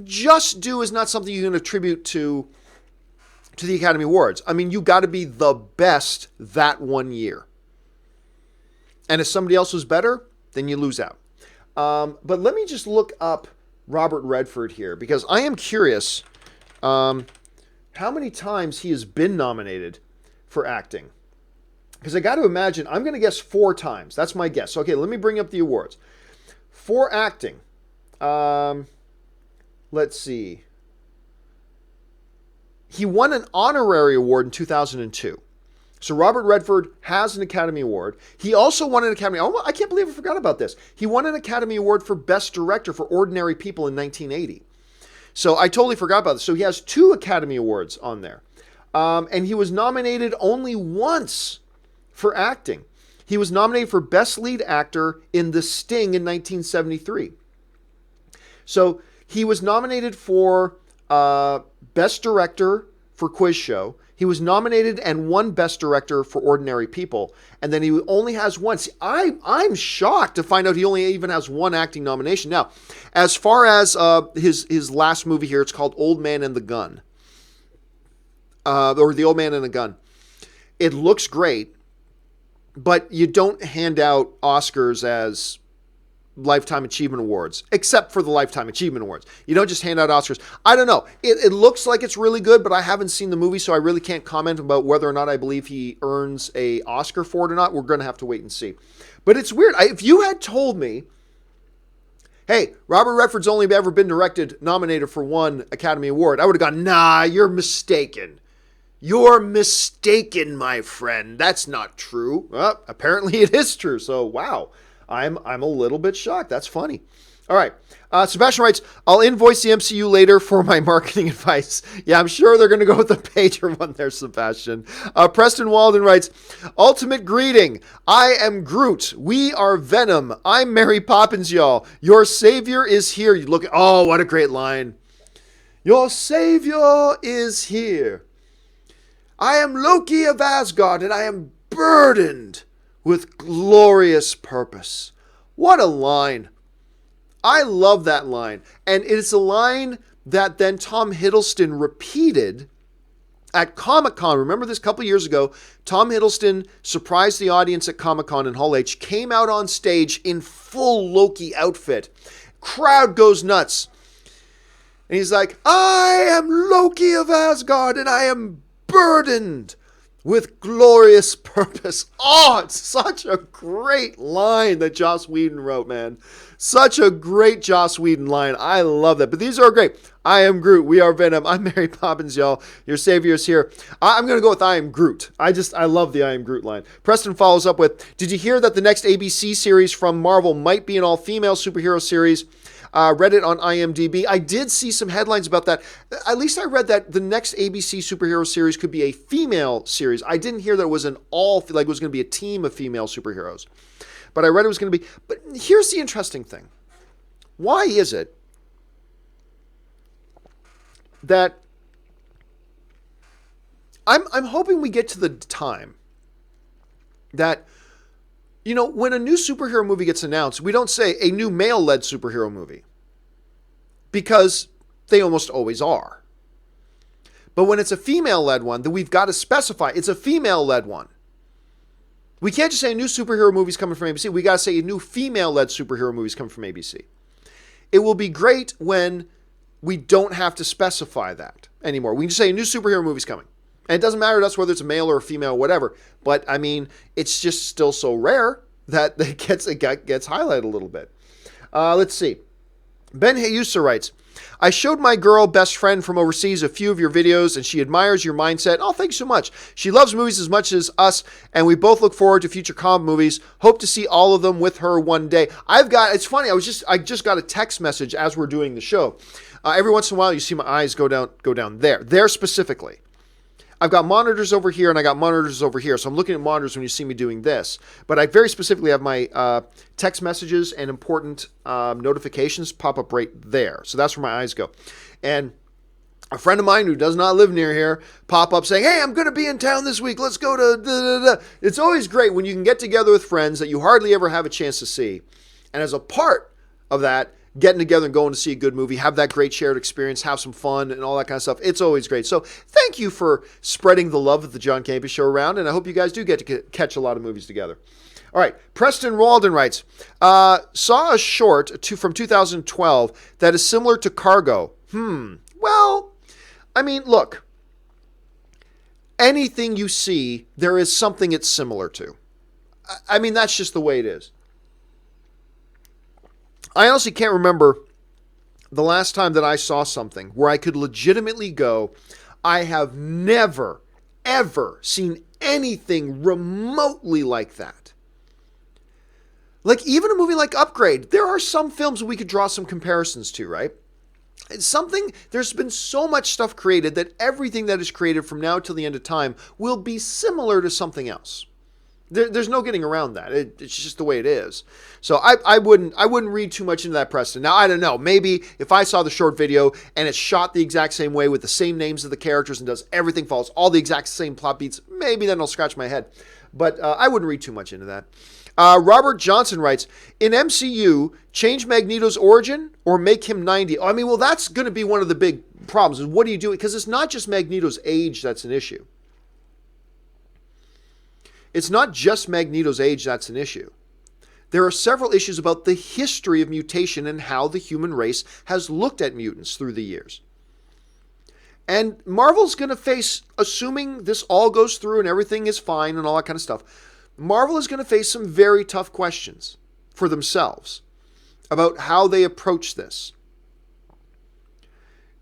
just due is not something you can attribute to the Academy Awards. I mean, you got to be the best that one year. And if somebody else was better, then you lose out. But let me just look up Robert Redford here, because I am curious how many times he has been nominated for acting. Because I got to imagine, I'm going to guess 4 times. That's my guess. Okay, let me bring up the awards. For acting, let's see. He won an honorary award in 2002. So Robert Redford has an Academy Award. He also won an Academy... Oh, I can't believe I forgot about this. He won an Academy Award for Best Director for Ordinary People in 1980. So I totally forgot about this. So he has 2 Academy Awards on there. And he was nominated only once for acting. He was nominated for Best Lead Actor in The Sting in 1973. So he was nominated for Best Director for Quiz Show. He was nominated and won Best Director for Ordinary People. And then he only has one. See, I'm shocked to find out he only even has 1 acting nomination. Now, as far as his last movie here, it's called Old Man and the Gun. Or The Old Man and the Gun. It looks great, but you don't hand out Oscars as Lifetime Achievement Awards, except for the Lifetime Achievement Awards. You don't just hand out Oscars. I don't know. It looks like it's really good, but I haven't seen the movie, so I really can't comment about whether or not I believe he earns a Oscar for it or not. We're going to have to wait and see. But it's weird. If you had told me, hey, Robert Redford's only ever been nominated for 1 Academy Award, I would have gone, nah, you're mistaken. You're mistaken, my friend. That's not true. Well, apparently it is true. So, wow. I'm a little bit shocked. That's funny. All right. Sebastian writes, I'll invoice the MCU later for my marketing advice. Yeah, I'm sure they're going to go with the pager one there, Sebastian. Preston Walden writes, ultimate greeting. I am Groot. We are Venom. I'm Mary Poppins, y'all. Your savior is here. You look. Oh, what a great line. Your savior is here. I am Loki of Asgard, and I am burdened with glorious purpose. What a line. I love that line. And it's a line that then Tom Hiddleston repeated At Comic-Con, remember this, couple years ago, Tom Hiddleston surprised the audience at Comic-Con in Hall H, came out on stage in full Loki outfit. Crowd goes nuts. And he's like, I am Loki of Asgard, and I am burdened with glorious purpose. Oh, it's such a great line that Joss Whedon wrote, man. Such a great Joss Whedon line. I love that. But these are great. I am Groot. We are Venom. I'm Mary Poppins, y'all. Your savior is here. I'm going to go with I am Groot. I love the I am Groot line. Preston follows up with, did you hear that the next ABC series from Marvel might be an all-female superhero series? Read it on IMDb. I did see some headlines about that. At least I read that the next ABC superhero series could be a female series. I didn't hear that it was it was going to be a team of female superheroes. But I read it was going to be. But here's the interesting thing. Why is it that I'm hoping we get to the time that, when a new superhero movie gets announced, we don't say a new male-led superhero movie, because they almost always are. But when it's a female-led one, then we've got to specify it's a female-led one. We can't just say a new superhero movie's coming from ABC. We got to say a new female-led superhero movie's coming from ABC. It will be great when we don't have to specify that anymore. We can just say a new superhero movie's coming. And it doesn't matter to us whether it's a male or a female or whatever. But, it's just still so rare that it gets highlighted a little bit. Let's see. Ben Hayusa writes, I showed my girl best friend from overseas a few of your videos, and she admires your mindset. Oh, thanks so much. She loves movies as much as us, and we both look forward to future comic movies. Hope to see all of them with her one day. It's funny, I just got a text message as we're doing the show. Every once in a while, you see my eyes go down there specifically. I've got monitors over here and I got monitors over here. So I'm looking at monitors when you see me doing this. But I very specifically have my text messages and important notifications pop up right there. So that's where my eyes go. And a friend of mine who does not live near here pop up saying, hey, I'm going to be in town this week. Let's go to da-da-da. It's always great when you can get together with friends that you hardly ever have a chance to see. And as a part of that, getting together and going to see a good movie, have that great shared experience, have some fun and all that kind of stuff. It's always great. So thank you for spreading the love of the John Campea Show around, and I hope you guys do get to catch a lot of movies together. All right, Preston Walden writes, saw a short from 2012 that is similar to Cargo. Well, look, anything you see, there is something it's similar to. That's just the way it is. I honestly can't remember the last time that I saw something where I could legitimately go, I have never, ever seen anything remotely like that. Like even a movie like Upgrade, there are some films we could draw some comparisons to, right? There's been so much stuff created that everything that is created from now till the end of time will be similar to something else. There's no getting around that. It's just the way it is. So I wouldn't read too much into that, Preston. Now, I don't know. Maybe if I saw the short video and it's shot the exact same way with the same names of the characters and does everything, follows all the exact same plot beats, maybe then I'll scratch my head. But I wouldn't read too much into that. Robert Johnson writes, in MCU, change Magneto's origin or make him 90? Well, that's going to be one of the big problems. Is what do you do? Because it's not just Magneto's age that's an issue. It's not just Magneto's age that's an issue. There are several issues about the history of mutation and how the human race has looked at mutants through the years. And Marvel's going to face, assuming this all goes through and everything is fine and all that kind of stuff, Marvel is going to face some very tough questions for themselves about how they approach this.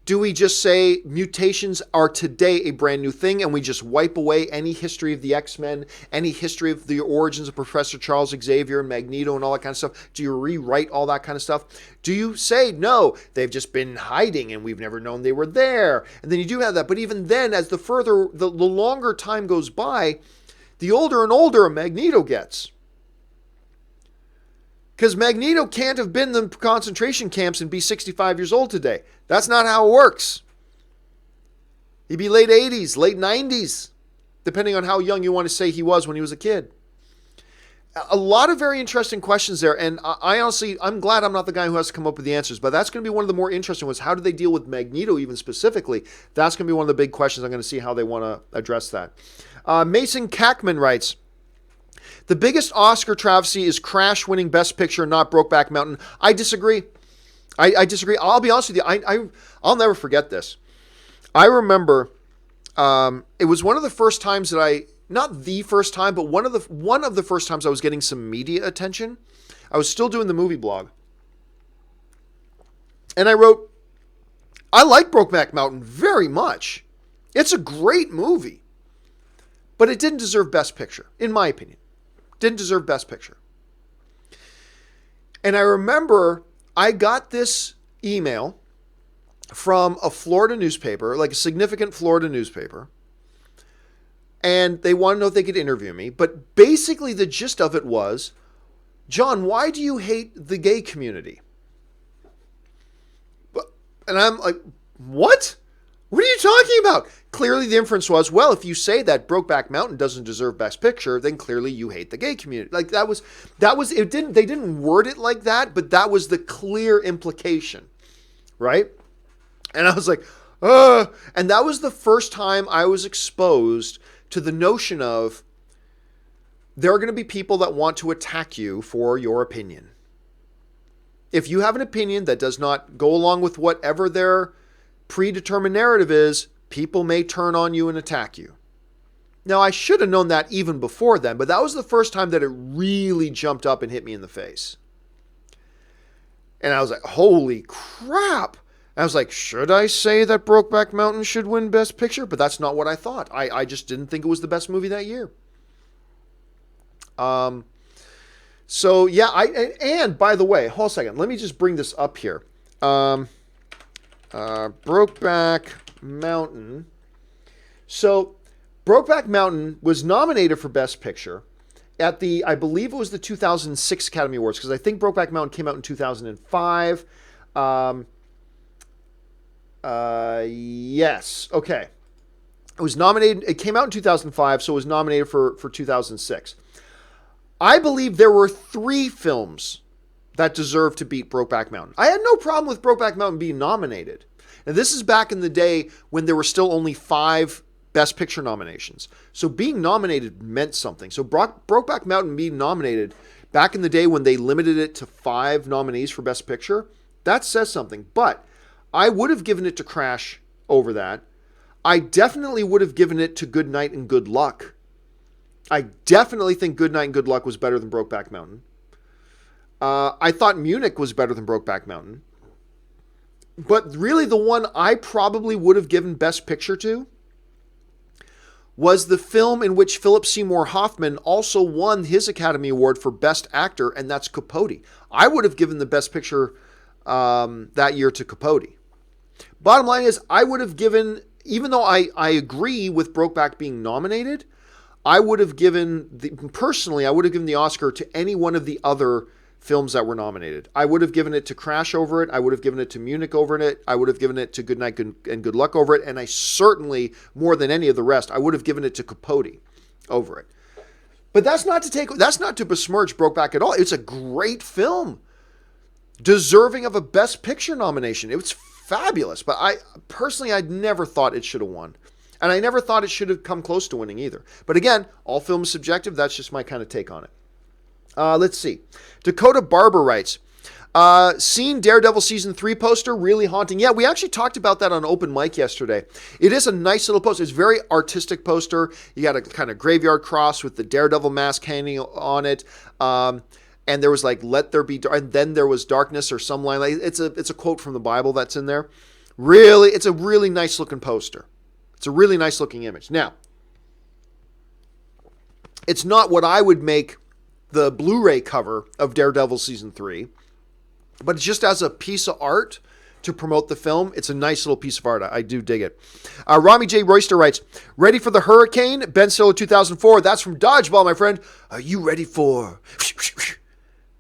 Do we just say mutations are today a brand new thing and we just wipe away any history of the X-Men, any history of the origins of Professor Charles Xavier and Magneto and all that kind of stuff? Do you rewrite all that kind of stuff? Do you say, no, they've just been hiding and we've never known they were there? And then you do have that. But even then, as the longer time goes by, the older and older a Magneto gets. Because Magneto can't have been in the concentration camps and be 65 years old today. That's not how it works. He'd be late 80s, late 90s, depending on how young you want to say he was when he was a kid. a lot of very interesting questions there. And I honestly, I'm glad I'm not the guy who has to come up with the answers, but that's going to be one of the more interesting ones. How do they deal with Magneto even specifically? That's going to be one of the big questions. I'm going to see how they want to address that. Mason Kackman writes, the biggest Oscar travesty is Crash winning Best Picture, not Brokeback Mountain. I disagree. I disagree. I'll be honest with you. I'll never forget this. I remember it was one of the first times that not the first time, but one of the first times I was getting some media attention. I was still doing the movie blog. And I wrote, I like Brokeback Mountain very much. It's a great movie. But it didn't deserve Best Picture, in my opinion. Didn't deserve Best Picture. And I remember I got this email from a Florida newspaper, like a significant Florida newspaper. And they wanted to know if they could interview me. But basically the gist of it was, John, why do you hate the gay community? And I'm like, what? What are you talking about? Clearly the inference was, well, if you say that Brokeback Mountain doesn't deserve Best Picture, then clearly you hate the gay community. Like that was, they didn't word it like that, but that was the clear implication, right? And I was like, and that was the first time I was exposed to the notion of there are going to be people that want to attack you for your opinion. If you have an opinion that does not go along with whatever their predetermined narrative is, people may turn on you and attack you. Now, I should have known that even before then, but that was the first time that it really jumped up and hit me in the face. And I was like, holy crap. I was like, should I say that Brokeback Mountain should win Best Picture? But that's not what I thought. I just didn't think it was the best movie that year. So yeah, and by the way, hold on a second. Let me just bring this up here. Brokeback Mountain. So Brokeback Mountain was nominated for Best Picture at I believe it was the 2006 Academy Awards, because I think Brokeback Mountain came out in 2005. Yes. Okay. It was nominated. It came out in 2005, so it was nominated for 2006. I believe there were 3 films that deserved to beat Brokeback Mountain. I had no problem with Brokeback Mountain being nominated. And this is back in the day when there were still only 5 Best Picture nominations. So being nominated meant something. So Brokeback Mountain being nominated back in the day when they limited it to 5 nominees for Best Picture, that says something. But I would have given it to Crash over that. I definitely would have given it to Good Night and Good Luck. I definitely think Good Night and Good Luck was better than Brokeback Mountain. I thought Munich was better than Brokeback Mountain. But really the one I probably would have given Best Picture to was the film in which Philip Seymour Hoffman also won his Academy Award for Best Actor, and that's Capote. I would have given the Best Picture that year to Capote. Bottom line is, I would have given, even though I agree with Brokeback being nominated, I would have given, personally, I would have given the Oscar to any one of the other films that were nominated. I would have given it to Crash over it. I would have given it to Munich over it. I would have given it to Good Night and Good Luck over it. And I certainly, more than any of the rest, I would have given it to Capote over it. But that's not to besmirch Brokeback at all. It's a great film, deserving of a Best Picture nomination. It was fabulous. But I'd never thought it should have won. And I never thought it should have come close to winning either. But again, all film is subjective. That's just my kind of take on it. Let's see. Dakota Barber writes, seen Daredevil Season 3 poster, really haunting. Yeah, we actually talked about that on open mic yesterday. It is a nice little poster. It's a very artistic poster. You got a kind of graveyard cross with the Daredevil mask hanging on it. And there was like, let there be, and then there was darkness or some line. Like, it's a quote from the Bible that's in there. Really, it's a really nice looking poster. It's a really nice looking image. Now, it's not what I would make the Blu-ray cover of Daredevil Season 3, but just as a piece of art to promote the film, it's a nice little piece of art. I do dig it. Rami J. Royster writes, ready for the hurricane? Ben Stiller 2004. That's from Dodgeball, my friend. Are you ready for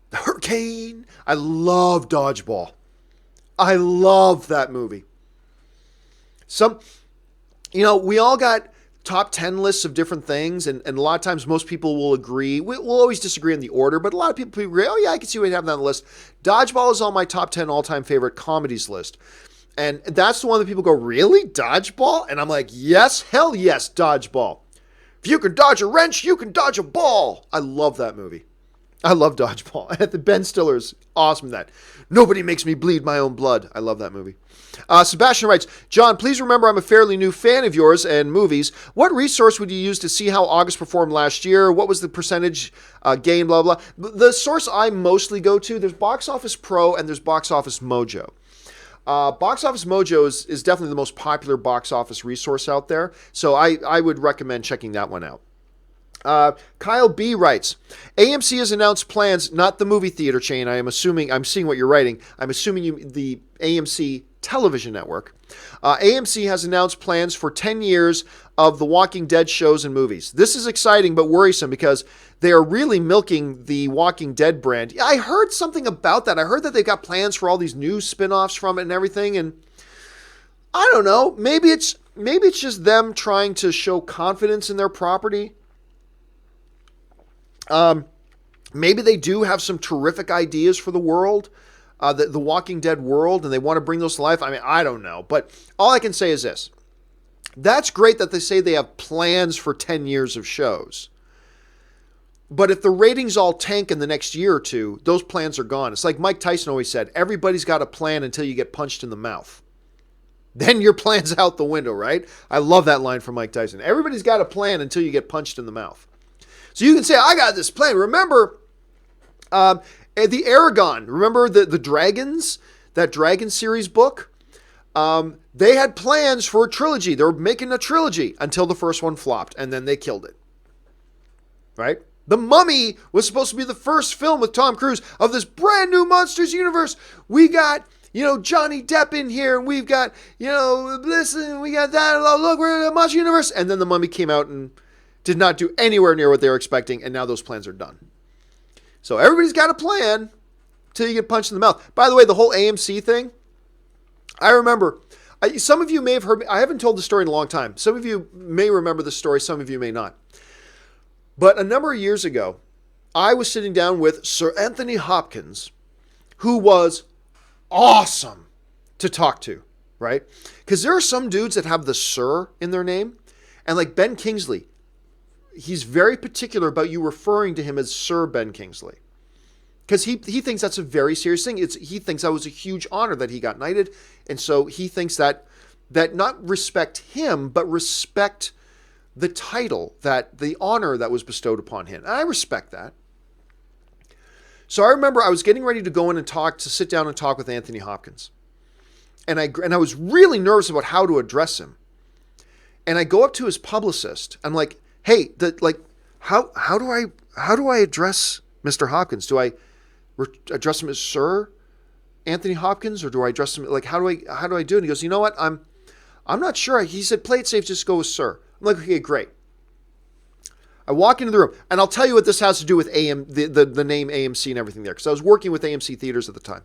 the hurricane? I love Dodgeball. I love that movie. We all got top 10 lists of different things, and a lot of times most people will agree. We'll always disagree on the order, but a lot of people agree, oh yeah, I can see what you have that on the list. Dodgeball is on my top 10 all-time favorite comedies list. And that's the one that people go, really? Dodgeball? And I'm like, yes, hell yes, Dodgeball. If you can dodge a wrench, you can dodge a ball. I love that movie. I love Dodgeball. And the Ben Stiller's awesome in that. Nobody makes me bleed my own blood. I love that movie. Sebastian writes, John, please remember I'm a fairly new fan of yours and movies. What resource would you use to see how August performed last year? What was the percentage gain, blah, blah. The source I mostly go to, there's Box Office Pro and there's Box Office Mojo. Box Office Mojo is definitely the most popular box office resource out there. So I would recommend checking that one out. Kyle B writes, AMC has announced plans, not the movie theater chain. I'm seeing what you're writing. I'm assuming the AMC television network. AMC has announced plans for 10 years of The Walking Dead shows and movies. This is exciting but worrisome because they are really milking the Walking Dead brand. I heard something about that. I heard that they've got plans for all these new spin-offs from it and everything. And I don't know. Maybe it's just them trying to show confidence in their property. Maybe they do have some terrific ideas for the world, the Walking Dead world, and they want to bring those to life. I mean, I don't know. But all I can say is this. That's great that they say they have plans for 10 years of shows. But if the ratings all tank in the next year or two, those plans are gone. It's like Mike Tyson always said, everybody's got a plan until you get punched in the mouth. Then your plan's out the window, right? I love that line from Mike Tyson. Everybody's got a plan until you get punched in the mouth. So you can say, I got this plan. Remember the Aragon. Remember the Dragons? That Dragon series book? They had plans for a trilogy. They were making a trilogy until the first one flopped, and then they killed it. Right? The Mummy was supposed to be the first film with Tom Cruise of this brand new Monsters universe. We got, Johnny Depp in here, and we've got, this, and we got that. Look, we're in a Monster universe. And then the Mummy came out and did not do anywhere near what they were expecting, and now those plans are done. So everybody's got a plan until you get punched in the mouth. By the way, the whole AMC thing, I remember, some of you may have heard me, I haven't told the story in a long time. Some of you may remember the story, some of you may not. But a number of years ago, I was sitting down with Sir Anthony Hopkins, who was awesome to talk to, right? Because there are some dudes that have the Sir in their name, and like Ben Kingsley, he's very particular about you referring to him as Sir Ben Kingsley. Because he thinks that's a very serious thing. He thinks that was a huge honor that he got knighted. And so he thinks that not respect him, but respect the title, that the honor that was bestowed upon him. And I respect that. So I remember I was getting ready to go in and sit down and talk with Anthony Hopkins. And I was really nervous about how to address him. And I go up to his publicist. I'm like, hey, how do I address Mr. Hopkins? Do I address him as Sir Anthony Hopkins, or do I address him how do I do it? And he goes, you know what? I'm not sure. He said, play it safe, just go with Sir. I'm like, okay, great. I walk into the room, and I'll tell you what this has to do with the name AMC and everything there, because I was working with AMC Theaters at the time.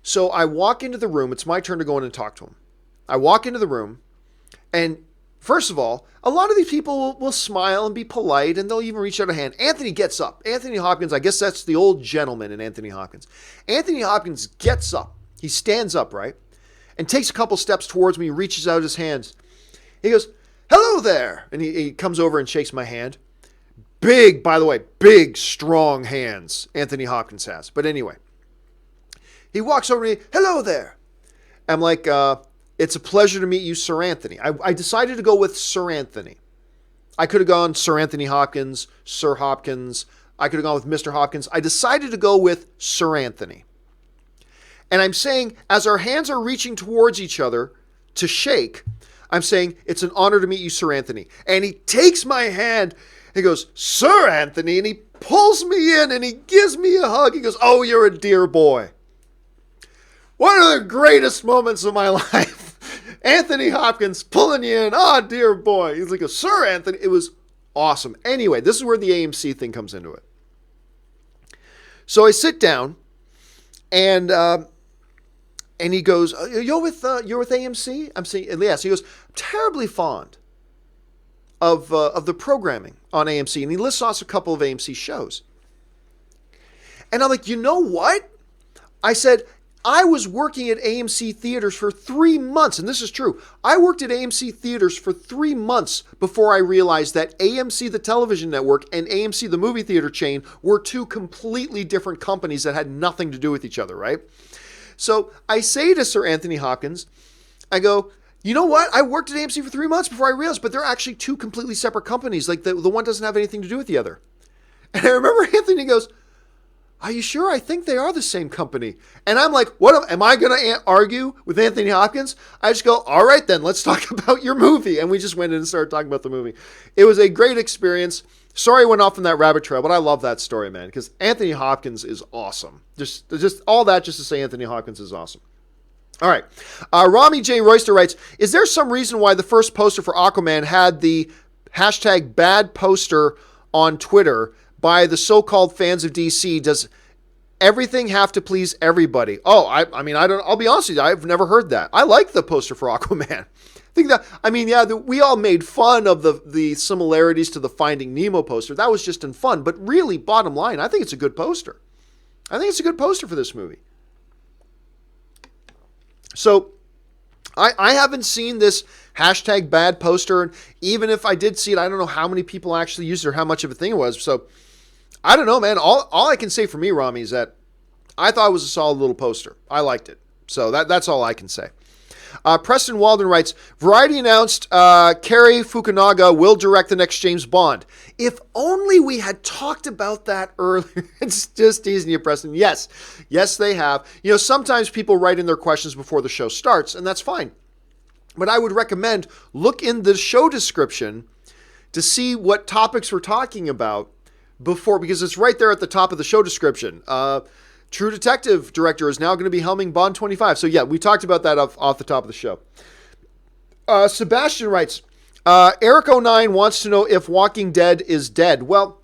So I walk into the room. It's my turn to go in and talk to him. I walk into the room, and first of all, a lot of these people will smile and be polite, and they'll even reach out a hand. Anthony gets up. Anthony Hopkins, I guess that's the old gentleman in Anthony Hopkins. Anthony Hopkins gets up. He stands up, right? And takes a couple steps towards me, reaches out his hands. He goes, hello there. And he comes over and shakes my hand. Big, by the way, big, strong hands Anthony Hopkins has. But anyway, he walks over to me, hello there. I'm like, it's a pleasure to meet you, Sir Anthony. I decided to go with Sir Anthony. I could have gone Sir Anthony Hopkins, Sir Hopkins. I could have gone with Mr. Hopkins. I decided to go with Sir Anthony. And I'm saying, as our hands are reaching towards each other to shake, I'm saying, it's an honor to meet you, Sir Anthony. And he takes my hand, and he goes, Sir Anthony, and he pulls me in, and he gives me a hug. He goes, oh, you're a dear boy. One of the greatest moments of my life. Anthony Hopkins pulling you in. Oh, dear boy. He's like, Sir Anthony. It was awesome. Anyway, this is where the AMC thing comes into it. So I sit down, and he goes, you're with AMC? I'm saying, yes. He goes, terribly fond of the programming on AMC, and he lists off a couple of AMC shows. And I'm like, you know what? I said, I was working at AMC theaters for 3 months, and this is true. I worked at AMC theaters for 3 months before I realized that AMC, the television network, and AMC, the movie theater chain, were two completely different companies that had nothing to do with each other, right? So I say to Sir Anthony Hopkins, I go, you know what? I worked at AMC for 3 months before I realized, but they're actually two completely separate companies. Like the one doesn't have anything to do with the other. And I remember Anthony goes, are you sure? I think they are the same company. And I'm like, what am I going to argue with Anthony Hopkins? I just go, all right, then let's talk about your movie. And we just went in and started talking about the movie. It was a great experience. Sorry I went off on that rabbit trail, but I love that story, man, because Anthony Hopkins is awesome. Just all that just to say Anthony Hopkins is awesome. All right. Rami J. Royster writes, is there some reason why the first poster for Aquaman had the hashtag bad poster on Twitter by the so-called fans of DC? Does everything have to please everybody? Oh, I mean, I don't, I'll be honest with you. I've never heard that. I like the poster for Aquaman. I think that, I mean, yeah, we all made fun of the similarities to the Finding Nemo poster. That was just in fun. But really, bottom line, I think it's a good poster. I think it's a good poster for this movie. So I haven't seen this hashtag bad poster. And even if I did see it, I don't know how many people actually used it or how much of a thing it was. So I don't know, man. All I can say for me, Rami, is that I thought it was a solid little poster. I liked it. So that's all I can say. Preston Walden writes, Variety announced Cary Fukunaga will direct the next James Bond. If only we had talked about that earlier. It's just teasing you, Preston. Yes, they have. You know, sometimes people write in their questions before the show starts, and that's fine. But I would recommend look in the show description to see what topics we're talking about before, because it's right there at the top of the show description. True Detective director is now going to be helming Bond 25. So yeah, we talked about that off the top of the show. Sebastian writes, Eric09 wants to know if Walking Dead is dead. Well,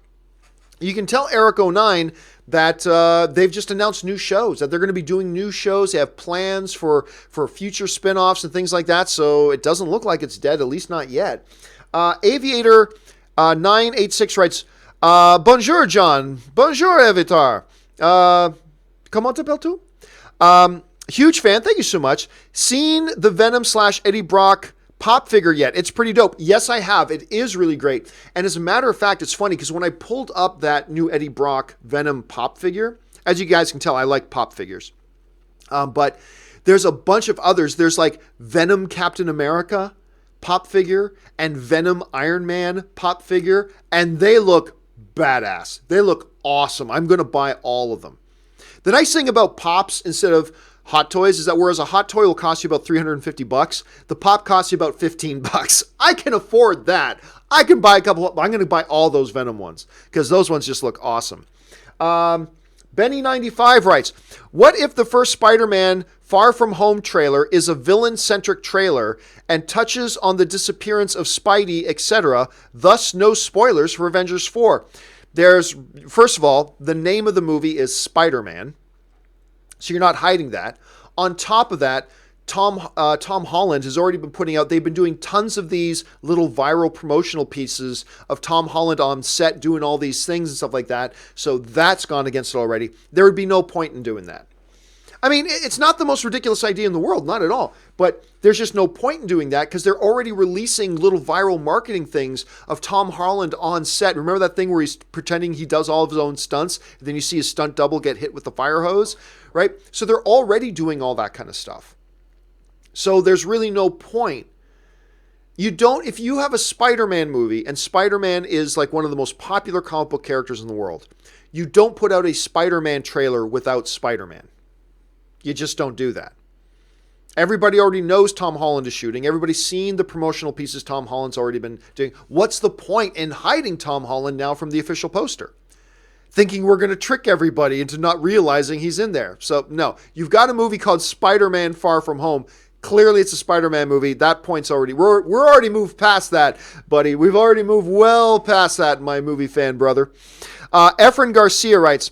you can tell Eric09 that they've just announced new shows, that they're going to be doing new shows. They have plans for future spinoffs and things like that. So it doesn't look like it's dead, at least not yet. Aviator 986 writes, Bonjour, John. Bonjour, Evitar. Comment t'appelles-tu? Huge fan. Thank you so much. Seen the Venom / Eddie Brock pop figure yet? It's pretty dope. Yes, I have. It is really great. And as a matter of fact, it's funny because when I pulled up that new Eddie Brock Venom pop figure, as you guys can tell, I like pop figures. But there's a bunch of others. There's like Venom Captain America pop figure and Venom Iron Man pop figure. And they look badass. They look awesome. I'm going to buy all of them. The nice thing about pops instead of hot toys is that whereas a hot toy will cost you about $350, the pop costs you about $15. I can afford that. I can buy a couple. I'm going to buy all those Venom ones because those ones just look awesome. Benny95 writes, what if the first Spider-Man Far From Home trailer is a villain-centric trailer and touches on the disappearance of Spidey, etc., thus no spoilers for Avengers 4? There's, first of all, the name of the movie is Spider-Man, so you're not hiding that. On top of that, Tom Holland has already been putting out, they've been doing tons of these little viral promotional pieces of Tom Holland on set doing all these things and stuff like that, so that's gone against it already. There would be no point in doing that. I mean, it's not the most ridiculous idea in the world, not at all. But there's just no point in doing that because they're already releasing little viral marketing things of Tom Holland on set. Remember that thing where he's pretending he does all of his own stunts, and then you see his stunt double get hit with the fire hose, right? So they're already doing all that kind of stuff. So there's really no point. If you have a Spider-Man movie, and Spider-Man is like one of the most popular comic book characters in the world, you don't put out a Spider-Man trailer without Spider-Man. You just don't do that. Everybody already knows Tom Holland is shooting. Everybody's seen the promotional pieces Tom Holland's already been doing. What's the point in hiding Tom Holland now from the official poster? Thinking we're going to trick everybody into not realizing he's in there. So, no. You've got a movie called Spider-Man Far From Home. Clearly, it's a Spider-Man movie. That point's already... We're already moved past that, buddy. We've already moved well past that, my movie fan brother. Efren Garcia writes,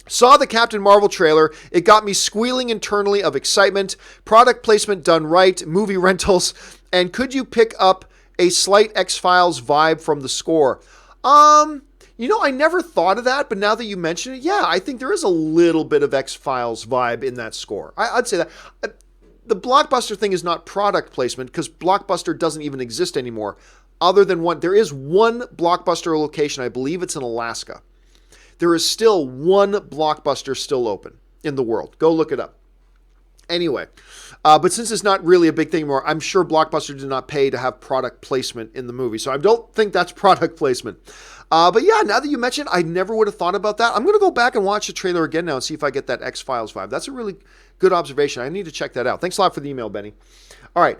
saw the Captain Marvel trailer. It got me squealing internally of excitement. Product placement done right. Movie rentals. And could you pick up a slight X-Files vibe from the score. I never thought of that, but now that you mention it, yeah, I think there is a little bit of X-Files vibe in that score. I'd say that. The Blockbuster thing is not product placement because Blockbuster doesn't even exist anymore. Other than there is one Blockbuster location. I believe it's in Alaska. There is still one Blockbuster still open in the world. Go look it up. Anyway, but since it's not really a big thing anymore, I'm sure Blockbuster did not pay to have product placement in the movie. So I don't think that's product placement. But yeah, now that you mentioned, I never would have thought about that. I'm going to go back and watch the trailer again now and see if I get that X-Files vibe. That's a really good observation. I need to check that out. Thanks a lot for the email, Benny. All right.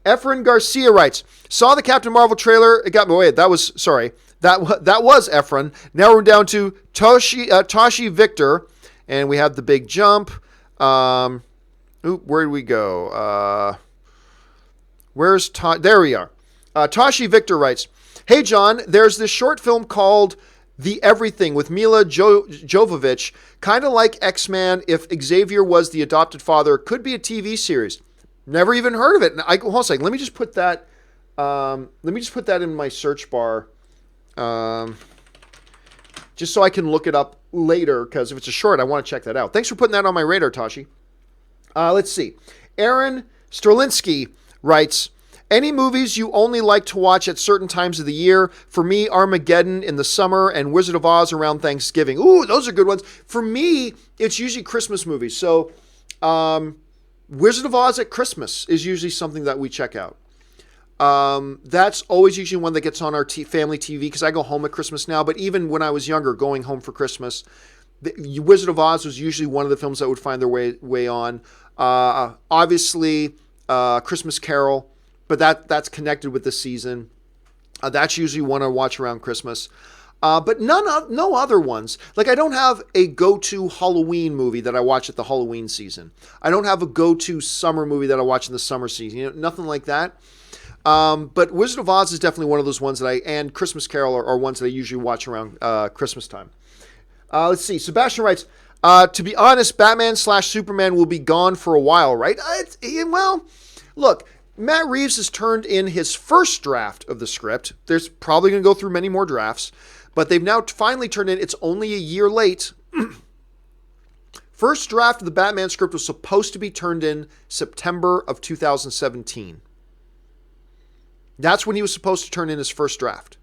Efren Garcia writes, saw the Captain Marvel trailer. It got me away. That was Efren. Now we're down to Tashi Victor, and we have the big jump. Where did we go? There we are. Tashi Victor writes, hey, John, there's this short film called The Everything with Mila Jovovich, kind of like X-Men if Xavier was the adopted father. Could be a TV series. Never even heard of it. Hold on a second. Let me just put that in my search bar just so I can look it up later, because if it's a short, I want to check that out. Thanks for putting that on my radar, Tashi. Let's see. Aaron Sterlinski writes, any movies you only like to watch at certain times of the year? For me, Armageddon in the summer and Wizard of Oz around Thanksgiving. Ooh, those are good ones. For me, it's usually Christmas movies. So Wizard of Oz at Christmas is usually something that we check out. That's always usually one that gets on our family TV because I go home at Christmas now. But even when I was younger, going home for Christmas, the Wizard of Oz was usually one of the films that would find their way on. Obviously, Christmas Carol. But that's connected with the season. That's usually one I watch around Christmas. But no other ones. Like I don't have a go-to Halloween movie that I watch at the Halloween season. I don't have a go-to summer movie that I watch in the summer season. Nothing like that. But Wizard of Oz is definitely one of those ones and Christmas Carol are ones that I usually watch around Christmas time. Let's see. Sebastian writes, to be honest, Batman/Superman will be gone for a while, right? Well, look. Matt Reeves has turned in his first draft of the script. There's probably going to go through many more drafts, but they've now finally turned in. It's only a year late. First draft of the Batman script was supposed to be turned in September of 2017. That's when he was supposed to turn in his first draft.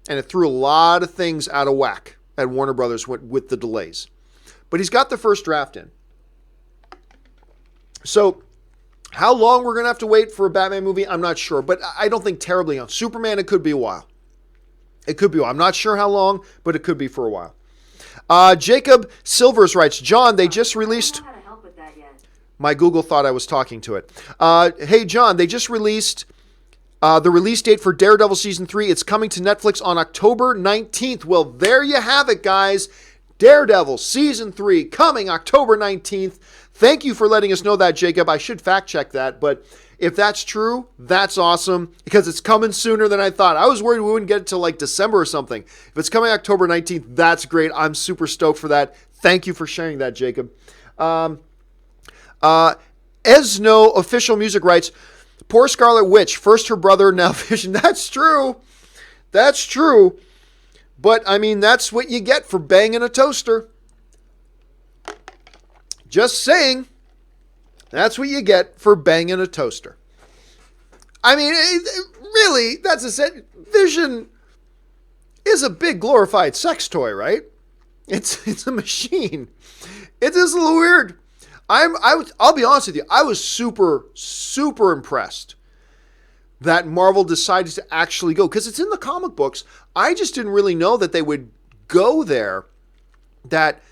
And it threw a lot of things out of whack at Warner Brothers with the delays. But he's got the first draft in. So how long we're going to have to wait for a Batman movie, I'm not sure. But I don't think terribly long. Superman, it could be a while. It could be a while. I'm not sure how long, but it could be for a while. Jacob Silvers writes, John, they just released... I don't know how to help with that yet. My Google thought I was talking to it. Hey, John, they just released the release date for Daredevil Season 3. It's coming to Netflix on October 19th. Well, there you have it, guys. Daredevil Season 3 coming October 19th. Thank you for letting us know that, Jacob. I should fact check that, but if that's true, that's awesome because it's coming sooner than I thought. I was worried we wouldn't get it till like December or something. If it's coming October 19th, that's great. I'm super stoked for that. Thank you for sharing that, Jacob. Esno Official Music writes, poor Scarlet Witch, first her brother, now Vision. That's true. That's true. But, I mean, that's what you get for banging a toaster. Just saying, that's what you get for banging a toaster. I mean, really, that's a set. Vision is a big glorified sex toy, right? It's a machine. It is a little weird. I'll be honest with you. I was super, super impressed that Marvel decided to actually go, because it's in the comic books. I just didn't really know that they would go there, that,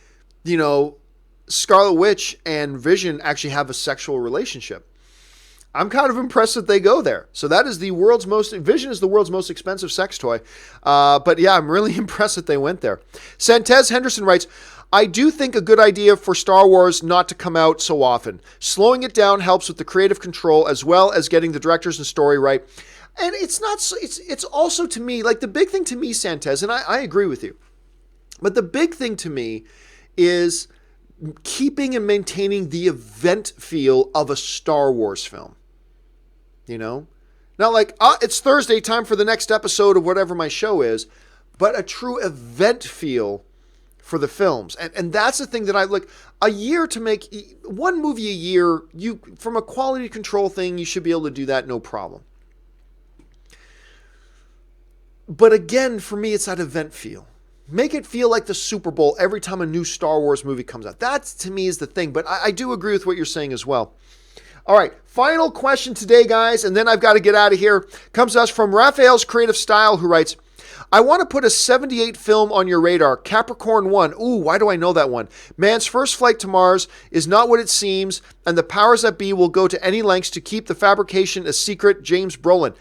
Scarlet Witch and Vision actually have a sexual relationship. I'm kind of impressed that they go there. So that is Vision is the world's most expensive sex toy. But yeah, I'm really impressed that they went there. Santez Henderson writes, I do think a good idea for Star Wars not to come out so often. Slowing it down helps with the creative control as well as getting the directors and story right. And it's also to me, like the big thing to me, Santez, and I agree with you, but the big thing to me is keeping and maintaining the event feel of a Star Wars film. Not like, it's Thursday, time for the next episode of whatever my show is, but a true event feel for the films. And that's the thing that I like. A year to make one movie a year, you from a quality control thing, you should be able to do that no problem. But again, for me, it's that event feel. Make it feel like the Super Bowl every time a new Star Wars movie comes out. That, to me, is the thing. But I do agree with what you're saying as well. All right, final question today, guys, and then I've got to get out of here. Comes to us from Raphael's Creative Style, who writes, I want to put a 78 film on your radar, Capricorn 1. Ooh, why do I know that one? Man's first flight to Mars is not what it seems, and the powers that be will go to any lengths to keep the fabrication a secret, James Brolin.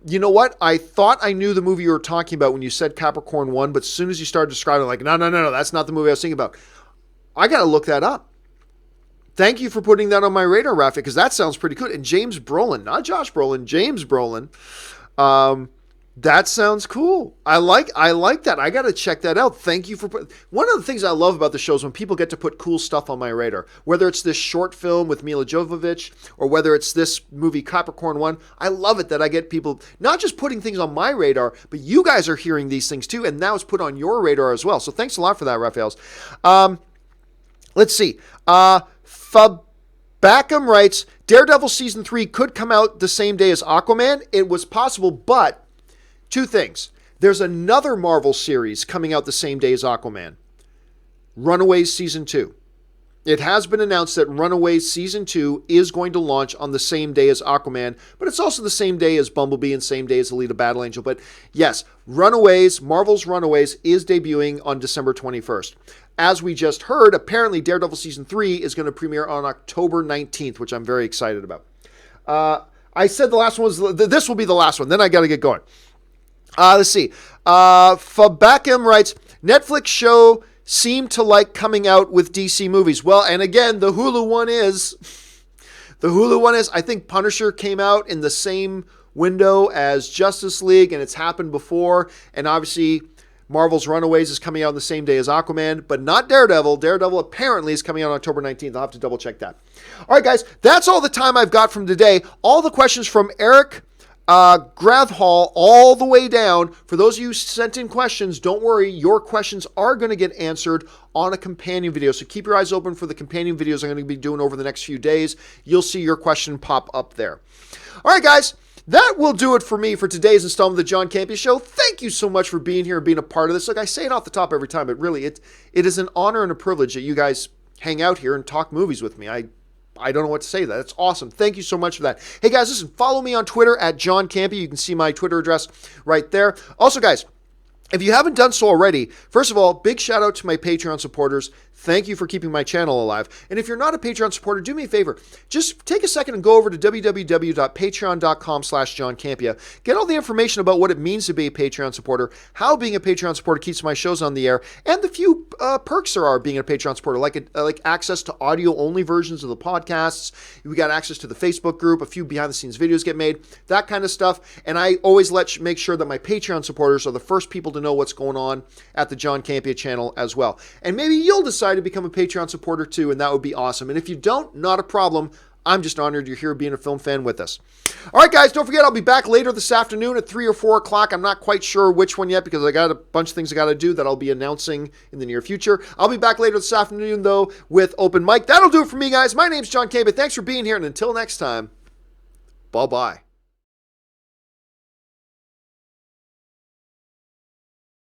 You know what? I thought I knew the movie you were talking about when you said Capricorn 1, but as soon as you started describing it, like, no, that's not the movie I was thinking about. I got to look that up. Thank you for putting that on my radar, Rafi, because that sounds pretty good. And James Brolin, not Josh Brolin, James Brolin. That sounds cool. I like that. I got to check that out. Thank you for one of the things I love about the show is when people get to put cool stuff on my radar, whether it's this short film with Mila Jovovich or whether it's this movie Capricorn 1. I love it that I get people not just putting things on my radar, but you guys are hearing these things too, and now it's put on your radar as well. So thanks a lot for that, Raphaels. Let's see. Fabacum writes, Daredevil Season 3 could come out the same day as Aquaman. It was possible, but two things. There's another Marvel series coming out the same day as Aquaman. Runaways Season 2. It has been announced that Runaways Season 2 is going to launch on the same day as Aquaman, but it's also the same day as Bumblebee and same day as Alita Battle Angel. But yes, Marvel's Runaways is debuting on December 21st. As we just heard, apparently Daredevil Season 3 is going to premiere on October 19th, which I'm very excited about. I said the last one was, this will be the last one, then I got to get going. Let's see. Fabacum writes, Netflix show seemed to like coming out with DC movies. Well, and again, the Hulu one is, I think Punisher came out in the same window as Justice League, and it's happened before. And obviously, Marvel's Runaways is coming out on the same day as Aquaman, but not Daredevil. Daredevil apparently is coming out on October 19th. I'll have to double check that. All right, guys, that's all the time I've got from today. All the questions from Eric Grathall all the way down. For those of you who sent in questions, don't worry, your questions are going to get answered on a companion video. So keep your eyes open for the companion videos I'm going to be doing over the next few days. You'll see your question pop up there. All right, guys, that will do it for me for today's installment of the John Campea Show. Thank you so much for being here and being a part of this. Look, I say it off the top every time, but really, it is an honor and a privilege that you guys hang out here and talk movies with me. I don't know what to say to that. That's awesome. Thank you so much for that. Hey, guys, listen, follow me on Twitter at John Campea. You can see my Twitter address right there. Also, guys, if you haven't done so already, first of all, big shout out to my Patreon supporters. Thank you for keeping my channel alive. And if you're not a Patreon supporter, do me a favor. Just take a second and go over to www.patreon.com/John Campea. Get all the information about what it means to be a Patreon supporter, how being a Patreon supporter keeps my shows on the air, and the few perks there are being a Patreon supporter, like access to audio-only versions of the podcasts. We got access to the Facebook group. A few behind-the-scenes videos get made, that kind of stuff. And I always make sure that my Patreon supporters are the first people to know what's going on at the John Campea channel as well. And maybe you'll decide to become a Patreon supporter too, and that would be awesome. And if you don't, not a problem. I'm just honored you're here being a film fan with us. All right, guys, don't forget I'll be back later this afternoon at 3 or 4 o'clock. I'm not quite sure which one yet because I got a bunch of things I got to do that I'll be announcing in the near future. I'll be back later this afternoon, though, with Open Mic. That'll do it for me, guys. My name's John Campea. Thanks for being here, and until next time, bye-bye.